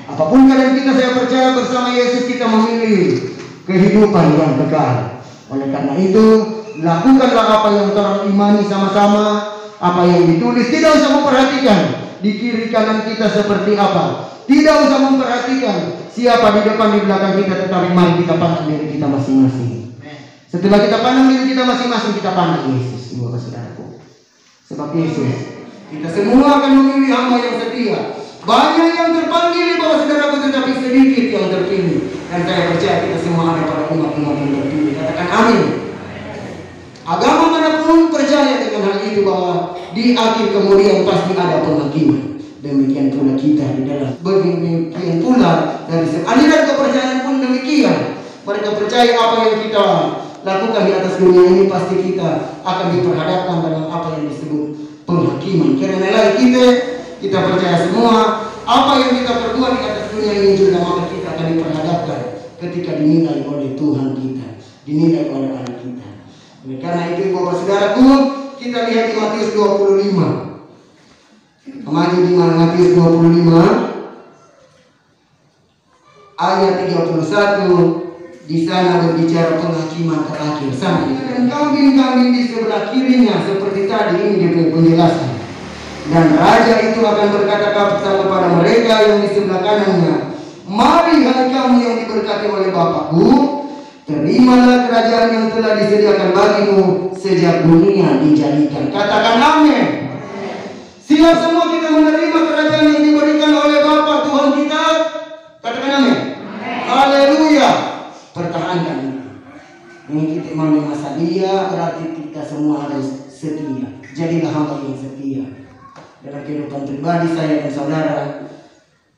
Apapun keadaan kita, saya percaya bersama Yesus kita memilih kehidupan yang kekal. Oleh karena itu, lakukanlah apa yang orang imani sama-sama, apa yang ditulis. Tidak usah memperhatikan di kiri kanan kita seperti apa. Tidak usah memperhatikan siapa di depan di belakang kita, tetapi mari kita pandang diri kita masing-masing. Setelah kita pandang diri kita masing-masing, kita pandang Yesus, ibu bapak saudaraku. Sebab Yesus, kita semua akan memilih hamba yang setia. Banyak yang terpanggil bahwa saudaraku, tetapi sedikit yang terpilih. Dan saya percaya kita semua ada pada umat-umat yang terpilih. Katakan amin. Agama manapun percaya dengan hal itu, bahwa di akhir kemudian pasti ada penghakiman. Demikian pula kita di dalam, demikian pula dari aliran kepercayaan pun demikian. Mereka percaya apa yang kita lakukan di atas dunia ini pasti kita akan diperhadapkan dalam apa yang disebut penghakiman. Karena kita percaya semua apa yang kita perbuat di atas dunia ini juga, maka kita akan diperhadapkan ketika dinilai oleh Tuhan kita, dinilai oleh Allah kita. Oleh karena itu Bapak Saudaraku, kita lihat di Matius 25. Maju di Matius 25 ayat 31. Di sana berbicara penghakiman terakhir. Sampai dan kambing-kambing di sebelah kirinya, seperti tadi ini dia penjelasan. Dan raja itu akan berkata kepada mereka yang di sebelah kanannya, mari hai kamu yang diberkati oleh Bapakku, terimalah kerajaan yang telah disediakan bagimu sejak dunia dijadikan. Katakan amin. Siap semua kita menerima kerajaan yang diberikan oleh Bapa Tuhan kita. Katakan amin. Haleluya. Pertahankan ini. Mengikuti masa dia berarti kita semua harus setia. Jadilah hamba yang setia dalam kehidupan pribadi saya dan saudara.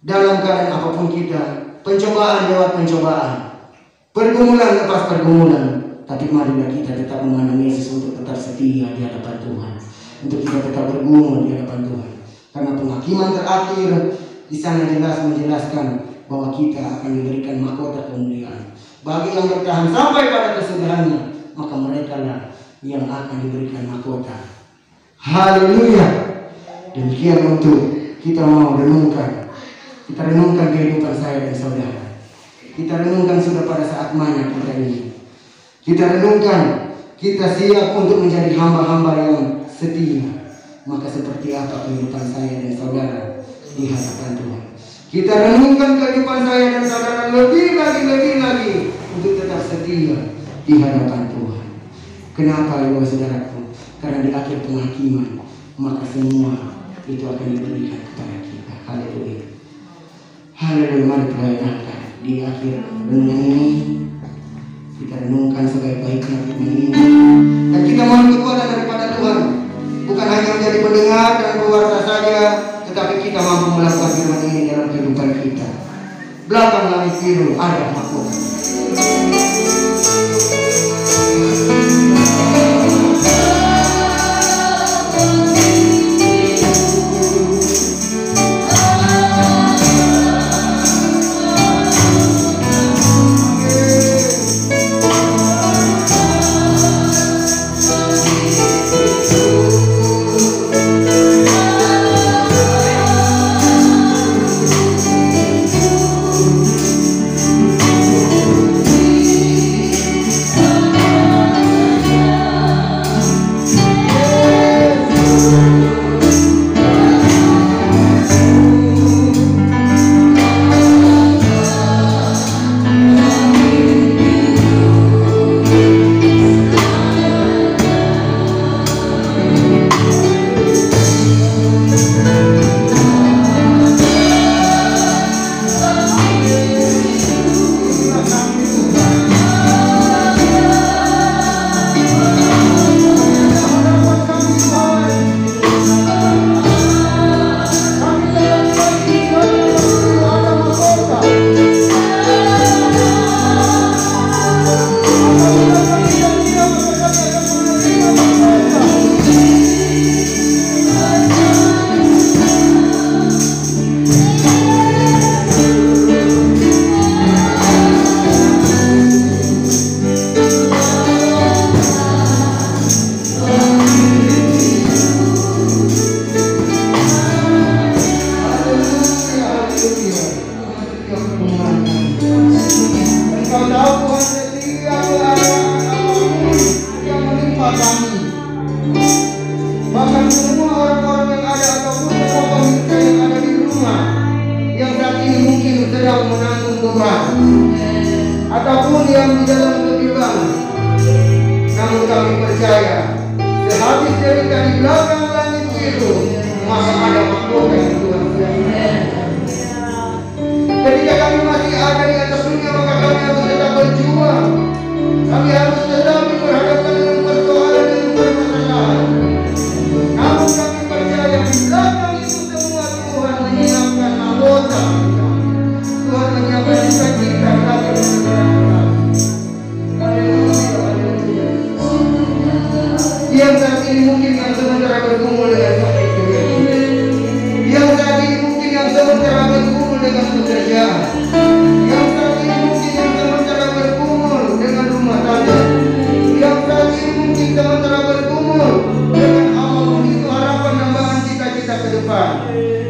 Dalam keadaan apapun kita, pencobaan lewat pencobaan, pergumulan lepas pergumulan, tapi marilah kita tetap mengenal Yesus untuk tetap setia di hadapan Tuhan, untuk kita tetap bergumul di hadapan Tuhan. Karena penghakiman terakhir di sana jelas menjelaskan bahwa kita akan diberikan mahkota kemuliaan. Bagi yang bertahan sampai pada kesudahannya, maka mereka lah yang akan diberikan mahkota. Haleluya. Demikian untuk kita mau renungkan. Kita renungkan kehidupan saya dan saudara. Kita renungkan sudah pada saat mana kita ini. Kita renungkan kita siap untuk menjadi hamba-hamba yang setia. Maka seperti apa kehidupan saya dan saudara di hadapan Tuhan. Kita renungkan kehidupan saya dan saudara lebih lagi untuk tetap setia di hadapan Tuhan. Kenapa ya saudaraku? Karena di akhir penghakiman maka semua itu akan diberikan kepada kita. Haleluya. Haleluya. Mari kita di akhir renungan ini kita renungkan sebaik-baiknya firman ini, dan kita mohon kekuatan daripada Tuhan, bukan hanya menjadi pendengar dan pewarta saja, tetapi kita mampu melakukan firman ini dalam kehidupan kita. Belakang langit biru ada mahkota. Ataupun yang di dalam kegelapan, namun kami percaya sehabis cerita di belakang langit biru, maka ada mahkota yang Tuhan siapkan. ada di atas dunia, maka kami harus tetap berjuang. Kami harus tetap berhadapan dengan persoalan dan permasalahan. Namun kami percaya di belakang itu semua Tuhan menyiapkan anggota. Tuhan menyiapkan juga kita kami bergerak. Yang saat ini mungkin yang sementara bergumul dengan sakit kehidupan. Yang saat ini mungkin yang sementara bergumul dengan pekerjaan. Yang saat ini mungkin yang sementara bergumul dengan rumah tangga. Yang saat ini mungkin sementara bergumul dengan apapun itu harapan tambahan cita-cita ke depan.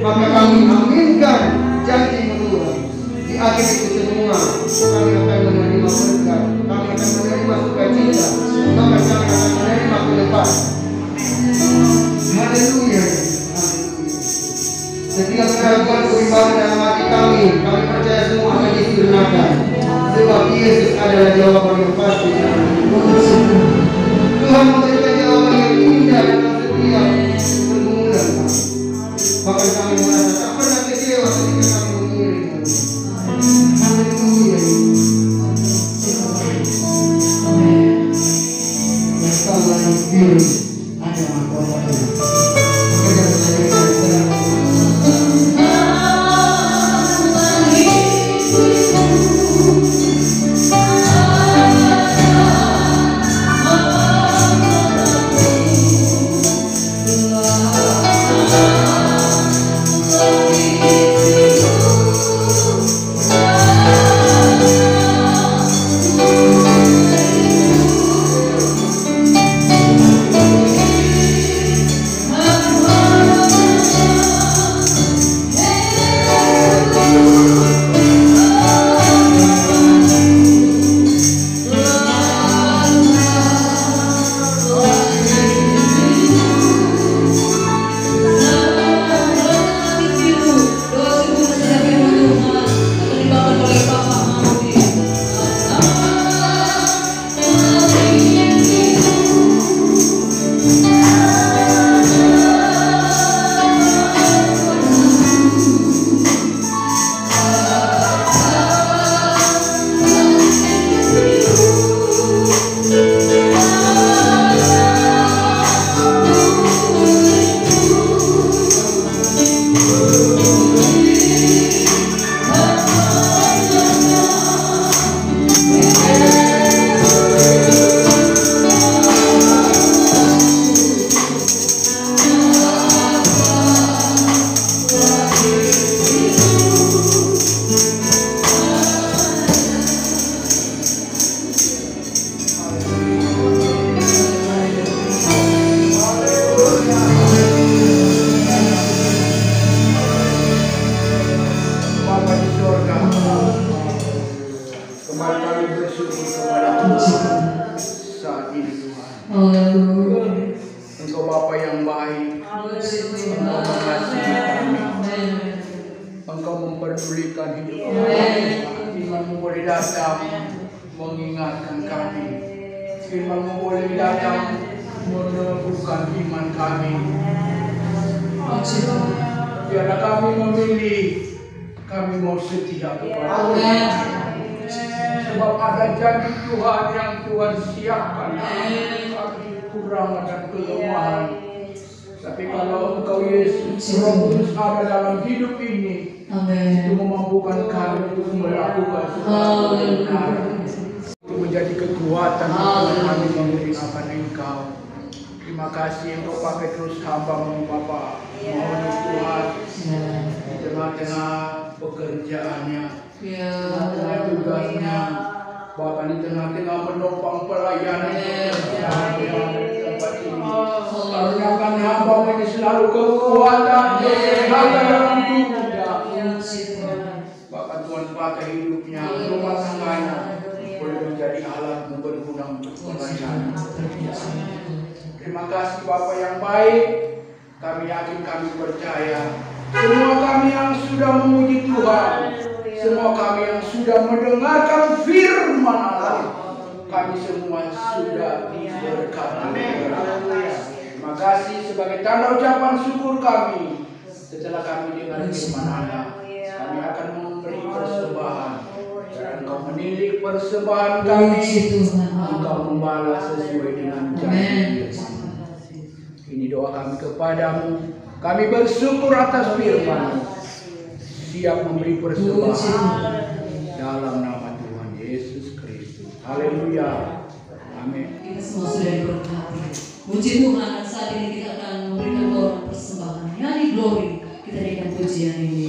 Maka kami aminkan janji Tuhan. Di akhir itu semua kami akan menerima berkat, kami akan menerima sukacita, maka kami akan menerima ke depan. Haleluya. Setiap keraguan kebimbangan dalam hati kami percaya semua akan disempurnakan. Sebab Yesus adalah jawaban yang pasti. Tuhan memberikan jawaban yang indah dalam setiap pergumulan kami. Bahkan kami merasa tak pernah kecewa ketika kami mengiring. Haleluya. Bersama biru ada apa-apa. Engkau Bapa yang baik, Engkau mengasihi kami, Engkau memperdulikan hidup kami. Firman-Mu boleh datang mengingatkan kami, Firman-Mu boleh datang meneguhkan iman kami. Biarlah kami memilih, kami mau setia kepada Tuhan. Sebab ada janji Tuhan yang Tuhan siapkan. Kami kekurangan dan kelemahan. Tapi kalau Engkau Yesus, Roh Kudus ada dalam hidup ini, itu memampukan kami untuk melakukan segala kebenaran. Itu menjadi kekuatan untuk kami mengiring akan Engkau. Terima kasih Engkau pakai terus hamba-Mu Bapa. Mohon Tuhan di tengah-tengah pekerjaannya, di tengah-tengah tugasnya, bahkan di tengah-tengah menopang pelayanan pekerjaan di tempat ini. Karuniakan hamba-Mu ini selalu kekuatan, kesehatan dalam tubuhnya. Bahkan Tuhan pakai hidupnya, rumah tangganya boleh menjadi alat berguna untuk pelayanan. Terima kasih Bapa yang baik. Kami yakin, kami percaya, semua kami yang sudah memuji Tuhan, semua kami yang sudah mendengarkan firman Allah, kami semua sudah diberkati. Terima kasih sebagai tanda ucapan syukur kami. Setelah kami dengar firman Allah, kami akan memberi persembahan dan Engkau menilik persembahan Puji kami. Tuhan. Engkau membalas sesuai dengan Amin. janji. Ini doa kami kepadamu. Kami bersyukur atas firman-Mu. Siap memberi persembahan dalam nama Tuhan Yesus Kristus. Haleluya. Amin. Kita semua sudah diberkati. Puji Tuhan, dan saat ini kita akan memberikan doa persembahan. Nyanyi glory, kita naikkan pujian ini.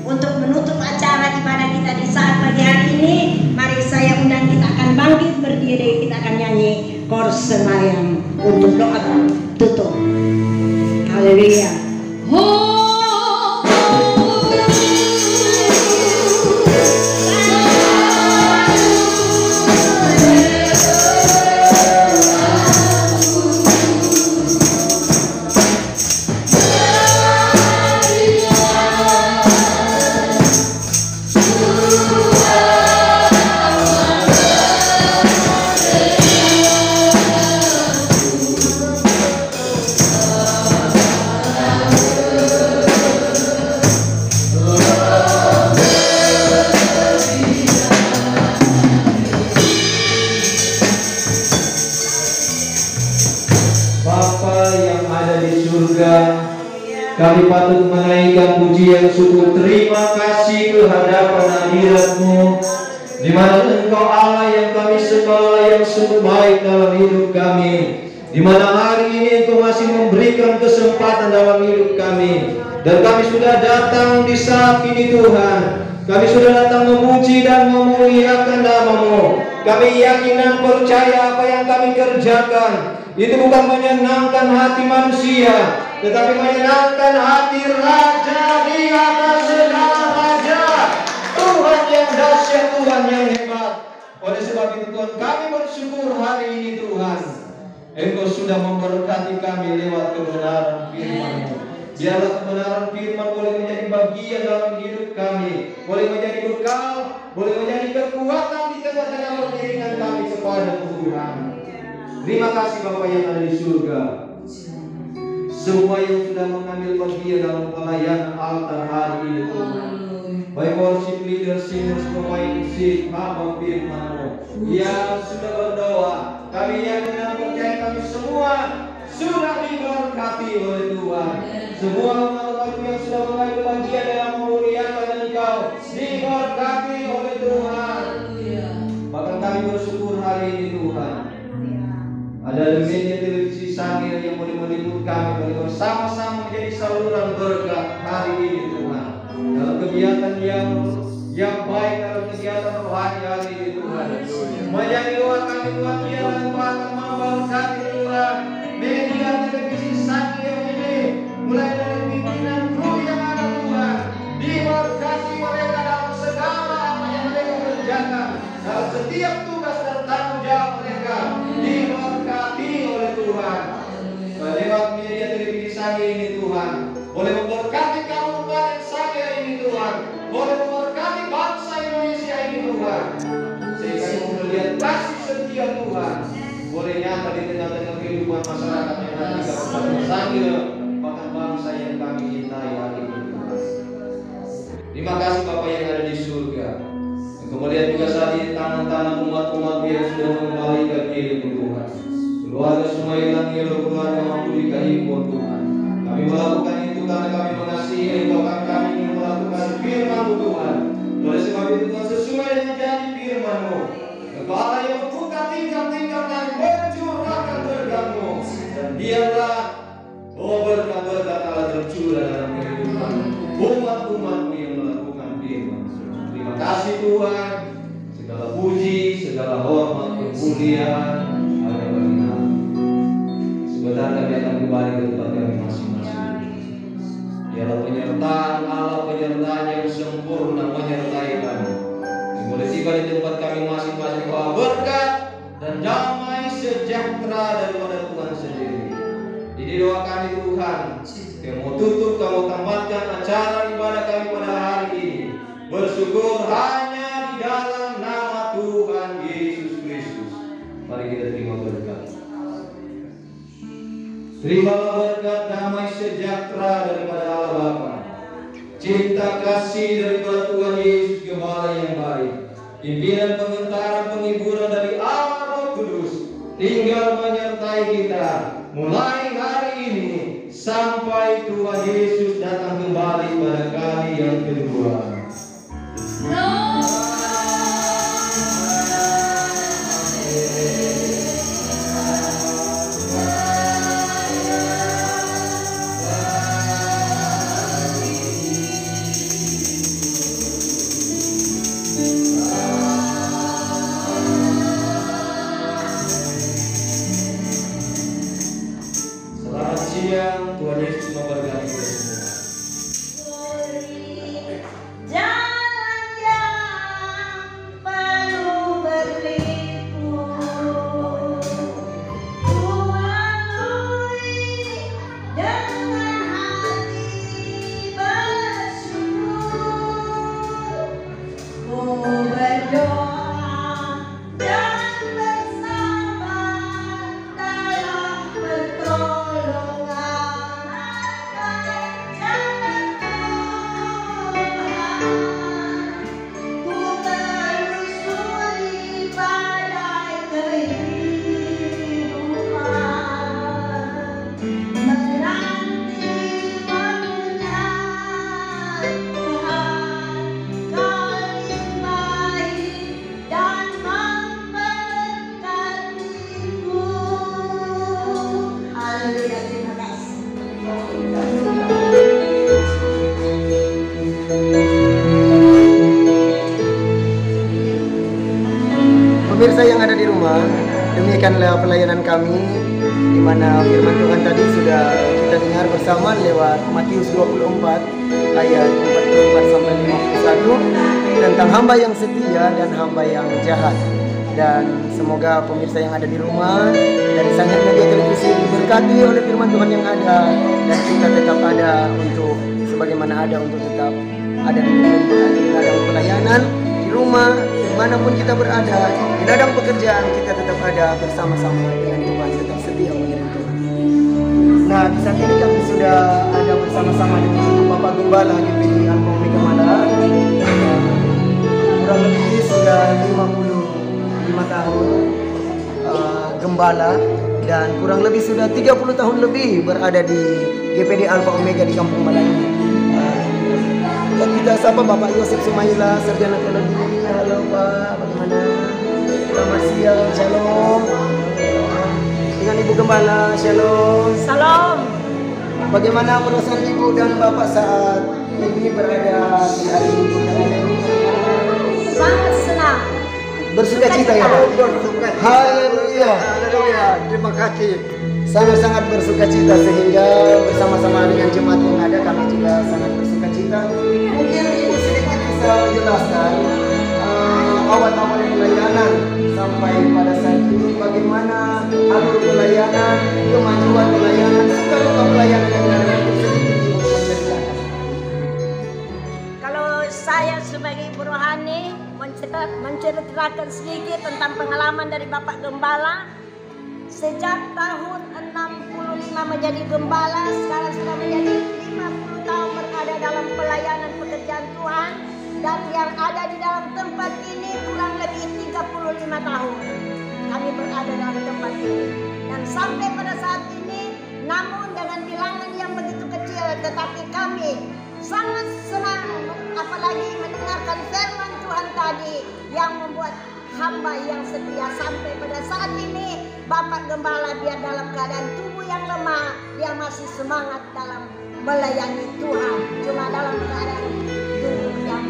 Untuk menutup acara ibadah kita di saat pagi hari ini, mari saya undang kita akan bangkit berdiri, kita akan nyanyi Korse Maryam untuk doa tutup. Haleluya. Bapa yang ada di surga, kami patut menaikkan pujian syukur terima kasih kehadapan hadirat-Mu, di mana Engkau Allah yang kami sembah, yang sungguh baik dalam hidup kami, di mana hari ini Engkau masih memberikan kesempatan dalam hidup kami, dan kami sudah datang di saat ini Tuhan. Kami sudah datang memuji dan memuliakan nama-Mu. Kami yakin dan percaya apa yang kami kerjakan itu bukan menyenangkan hati manusia, tetapi menyenangkan hati Raja di atas segala raja, Tuhan yang dahsyat, Tuhan yang hebat. Oleh sebab itu Tuhan, kami bersyukur hari ini Tuhan, Engkau sudah memberkati kami lewat kebenaran firman-Mu. Biarlah kebenaran firman boleh menjadi bagian dalam hidup kami, boleh menjadi bekal, boleh menjadi kekuatan di tengah-tengah pengiringan kami kepada Tuhan. Terima kasih Bapa yang ada di surga. Semua yang sudah mengambil bagian dalam pelayanan altar hari ini Tuhan, baik worship leader, singers, pemain musik, hamba firman-Mu yang sudah berdoa, kami yakin dan percaya kami semua sudah diberkati oleh Tuhan. Semua umat-umat yang sudah mengambil bagian dalam memuliakan Engkau diberkati oleh Tuhan. Bahkan kami bersyukur hari ini Tuhan, ada media televisi Sangir yang boleh meliput kami, boleh bersama-sama menjadi saluran berkat hari ini Tuhan, dalam kegiatan yang baik, dalam kegiatan rohani hari ini Tuhan. Menjadi doa kami Tuhan, biarlah Engkau akan memberkati Tuhan media televisi Sangir ini, mulai dari pimpinan kru yang ada Tuhan, diberkati mereka dalam segala apa yang mereka kerjakan, dalam setiap tugas dan tanggung jawab mereka, diberkati oleh Tuhan. Tuhan masyarakat yang nanti Kabupaten Sangir, bahkan bangsa yang kami cintai hari ini Tuhan. Terima kasih Bapa yang ada di surga. Kemudian juga saat ini tangan-tangan umat-umat yang sudah mengembalikan diri Tuhan. Keluarga semua yang keluarga mampu dikahimpun Tuhan. Kami melakukan itu karena kami mengasihi Engkau, kami ingin melakukan firman-Mu Tuhan. Oleh sebab itu Tuhan, sesuai dengan janji firman-Mu, Engkau Allah yang membuka tingkap-tingkap dan mencurahkan berkat-Mu, dan biarlah berkat-berkat Allah tercurah dalam kehidupan umat-umat-Mu yang melakukan firman. Terima kasih Tuhan, segala puji, segala hormat, kemuliaan hanya bagi Nama. Sebentar kami akan kembali ke tempat kami masing-masing. Biarlah penyertaan Allah, penyertaan yang sempurna menyertai kami. Yang boleh tiba di tempat kami masing-masing, bahwa berkat dan damai sejahtera daripada Tuhan sendiri. Jadi doa kami Tuhan, yang mau tutup, kamu tamatkan acara ibadah kami pada hari ini. Bersyukur hanya di dalam nama Tuhan Yesus Kristus. Mari kita terima berkat. Terimalah berkat damai sejahtera daripada Allah Bapa, cinta kasih daripada Tuhan Yesus Gembala yang baik, pimpinan pengentaran penghiburan dari Allah Roh Kudus tinggal menyertai kita mulai hari ini sampai Tuhan Yesus datang kembali pada kali yang kedua. Selamat siang, Tuhan Yesus memberkati kita semua. Jalan yang penuh berliku, ku lalui dengan hati bersyukur, ku berdoa dan bersabar dalam pertolongan jalan Tuhan. Ku telusuri badai kehidupan, menanti waktunya Tuhan kali baik dan memberkatiku. Haleluya, terima kasih. Pemirsa yang ada di rumah, demikianlah pelayanan kami, di mana firman Tuhan tadi sudah kita dengar bersama lewat Matius 24 ayat 44 sampai 51 tentang hamba yang setia dan hamba yang jahat. Dan semoga pemirsa yang ada di rumah dari Sangir Media Televisi diberkati oleh firman Tuhan yang ada, dan kita tetap ada untuk sebagaimana ada untuk tetap ada di ladang pelayanan, di rumah, dimanapun kita berada, di ladang pekerjaan kita tetap ada bersama-sama dengan Tuhan, tetap setia mengiring Tuhan. Nah, di saat ini kami sudah ada bersama-sama dengan Bapak Gembala GPD Alfa Omega Malang. Kurang lebih sudah 55 tahun Gembala, dan kurang lebih sudah 30 tahun lebih berada di GPD Alfa Omega di Kampung Malang ini. Kita sapa Bapak Yosef Sumaila, Sarjana Teologi. Halo Pak, bagaimana? Selamat siang, shalom. Dengan Ibu Gembala, shalom. Salam. Bagaimana perasaan Ibu dan Bapak saat ini berada di hari ini? Sangat senang. Bersuka cita ya Pak? Haleluya. Haleluya, terima kasih. Sangat-sangat bersuka cita, sehingga bersama-sama dengan jemaat yang ada kami juga sangat bersuka cita. Mungkin Ibu sedikit bisa menjelaskan awal-awal pelayanan sampai pada saat ini, bagaimana alur pelayanan, kemajuan pelayanan, suka-duka pelayanan yang ada, sedikit Ibu menceritakan. Kalau saya sebagai ibu rohani menceritakan sedikit tentang pengalaman dari Bapak Gembala sejak tahun menerima menjadi gembala, sekarang sudah menjadi 50 tahun berada dalam pelayanan pekerjaan Tuhan. Dan yang ada di dalam tempat ini kurang lebih 35 tahun kami berada dalam tempat ini. Dan sampai pada saat ini, namun dengan bilangan yang begitu kecil, tetapi kami sangat senang apalagi mendengarkan firman Tuhan tadi yang membuat hamba yang setia sampai pada saat ini. Bapak Gembala biar dalam keadaan tubuh yang lemah, dia masih semangat dalam melayani Tuhan. Cuma dalam keadaan tubuh yang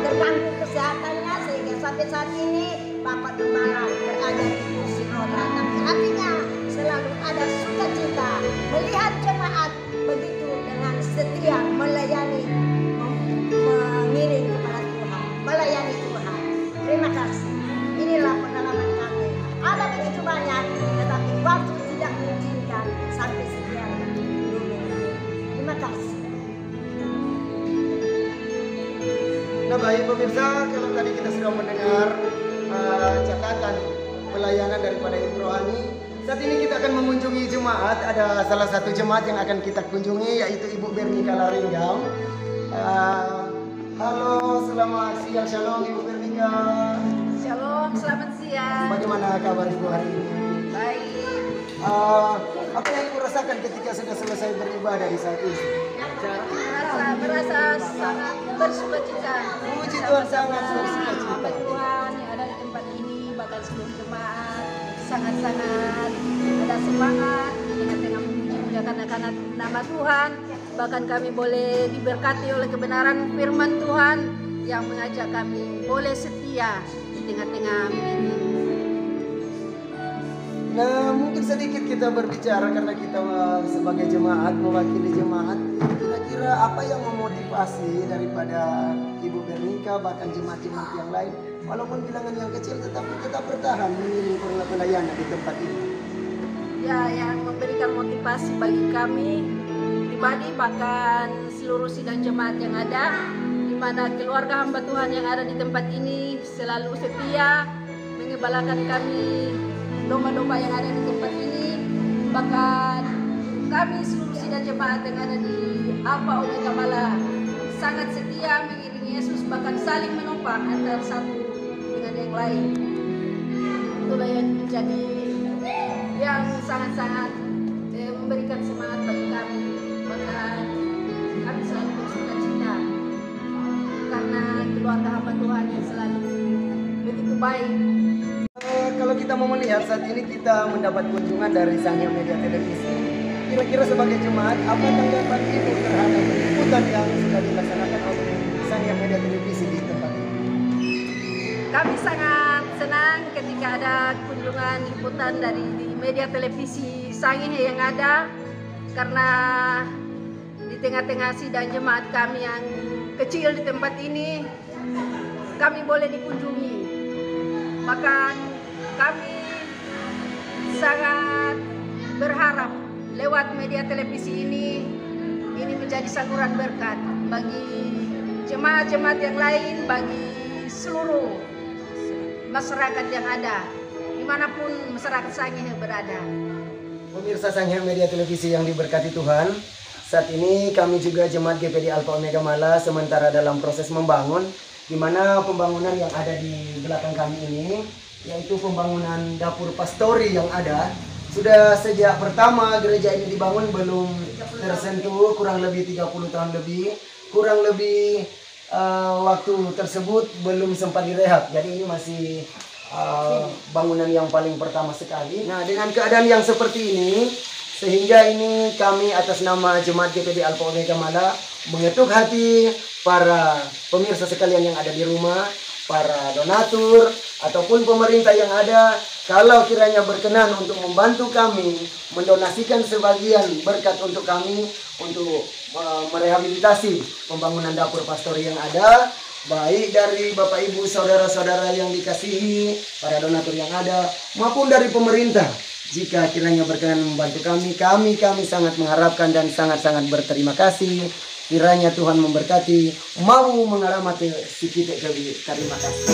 terganggu kesehatannya, sehingga sampai saat ini Bapak Gembala berada di kursi roda. Tapi hatinya selalu ada sukacita melihat jemaat begitu dengan setia melayani, mengiring kepada Tuhan, melayani Tuhan. Terima kasih. Inilah pengalaman kami. Ada begitu banyak, tetapi waktu tidak mengizinkan sampai sekian dulu. Terima kasih. Nah baik pemirsa, kalau tadi kita sudah mendengar catatan pelayanan daripada Ibu Rohani, saat ini kita akan mengunjungi jemaat. Ada salah satu jemaat yang akan kita kunjungi, yaitu Ibu Bernika Laringgam. Halo, selamat siang, shalom Ibu Bernika. Shalom, selamat siang. Bagaimana kabar Ibu hari ini? Baik. Apa yang Ibu rasakan ketika sudah selesai beribadah di saat ini? Merasa sangat bersukacita. Puji Tuhan, sangat bersukacita. Tuhan yang ada di tempat ini, bahkan seluruh jemaat sangat-sangat ada semangat di tengah-tengah memuliakan akan nama Tuhan. Bahkan kami boleh diberkati oleh kebenaran firman Tuhan yang mengajak kami boleh setia di tengah-tengah ini. Nah, mungkin sedikit kita berbicara karena kita sebagai jemaat, mewakili jemaat. Kira-kira apa yang memotivasi daripada Ibu Bernika, bahkan jemaat-jemaat yang lain, walaupun bilangan yang kecil tetapi tetap bertahan mengiring pelayanan di tempat ini? Ya, yang memberikan motivasi bagi kami pribadi, bahkan seluruh sidang jemaat yang ada, di mana keluarga hamba Tuhan yang ada di tempat ini selalu setia mengembalakan kami domba-domba yang ada di tempat ini. Bahkan kami seluruh sidang jemaat yang ada di Alpha Omega Mala sangat setia mengiringi Yesus, bahkan saling menopang antara satu dengan yang lain. Itulah yang menjadi yang sangat-sangat memberikan semangat bagi kami. Bahkan kami selalu bersukacita karena keluarga hamba Tuhan yang selalu begitu baik. Kalau kita mau melihat saat ini kita mendapat kunjungan dari Sanghyang Media Televisi. Kira-kira sebagai jemaat, apa tanggapan Ibu terhadap liputan yang sudah dilaksanakan oleh Sanghyang Media Televisi di tempat ini? Kami sangat senang ketika ada kunjungan liputan dari media televisi Sanghyang yang ada, karena di tengah-tengah sidang jemaat kami yang kecil di tempat ini, kami boleh dikunjungi. Bahkan kami sangat berharap lewat media televisi ini menjadi saluran berkat bagi jemaat-jemaat yang lain, bagi seluruh masyarakat yang ada, dimanapun masyarakat Sanghyang berada. Pemirsa Sanghyang Media Televisi yang diberkati Tuhan, saat ini kami juga jemaat GPD Alpha Omega Mala sementara dalam proses membangun, di mana pembangunan yang ada di belakang kami ini, yaitu pembangunan dapur pastori yang ada. Sudah sejak pertama gereja ini dibangun belum tersentuh, kurang lebih 30 tahun lebih. Kurang lebih waktu tersebut belum sempat direhab. Jadi ini masih bangunan yang paling pertama sekali. Nah, dengan keadaan yang seperti ini, sehingga ini kami atas nama Jemaat GPD Alpha Omega Mala mengetuk hati para pemirsa sekalian yang ada di rumah, para donatur ataupun pemerintah yang ada, kalau kiranya berkenan untuk membantu kami mendonasikan sebagian berkat untuk kami untuk merehabilitasi pembangunan dapur pastori yang ada, baik dari Bapak Ibu saudara-saudara yang dikasihi, para donatur yang ada maupun dari pemerintah. Jika kiranya berkenan membantu kami sangat mengharapkan dan sangat-sangat berterima kasih. Kiranya Tuhan memberkati, mau mengalamati sikit kami. Terima kasih.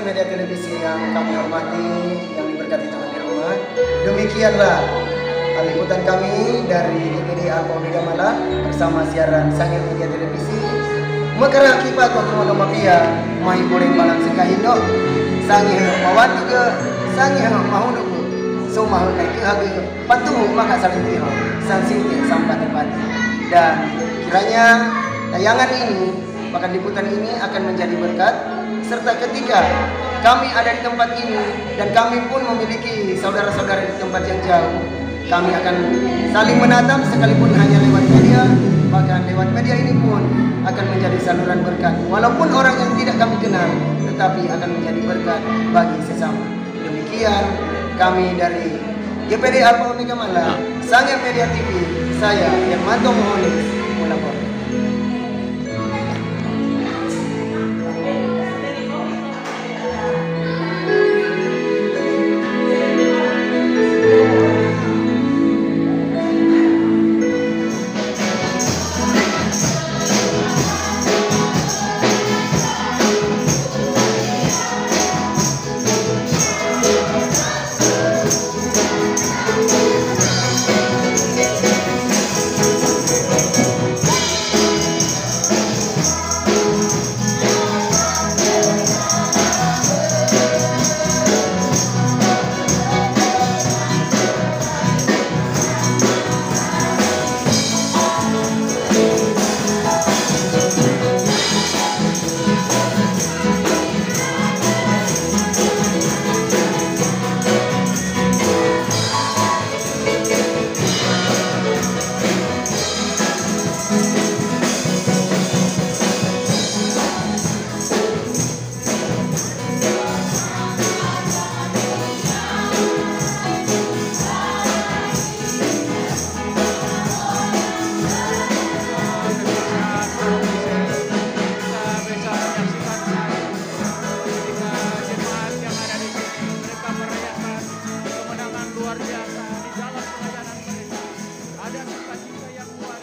media televisi yang kami hormati, yang diberkati Tuhan di rumah, demikianlah liputan kami dari GPD Alpha Omega Malah bersama siaran Sangir Media Televisi. Makara kipat waktu mapia mai boleh balang sekahindo Sangir mawati ke Sangir mahudu so mahal naik ke patu maka saling tiro sang sinti sampai tempati. Dan kiranya tayangan ini bahkan liputan ini akan menjadi berkat, serta ketika kami ada di tempat ini dan kami pun memiliki saudara-saudara di tempat yang jauh, kami akan saling menatap sekalipun hanya lewat media. Bahkan lewat media ini pun akan menjadi saluran berkat, walaupun orang yang tidak kami kenal, tetapi akan menjadi berkat bagi sesama. Demikian kami dari GPD Alpha Omega Malah, Sangir Media TV, saya Hermanto Mohonis melaporkan. luar biasa di dalam pelayanan mereka. Ada sukacita yang luar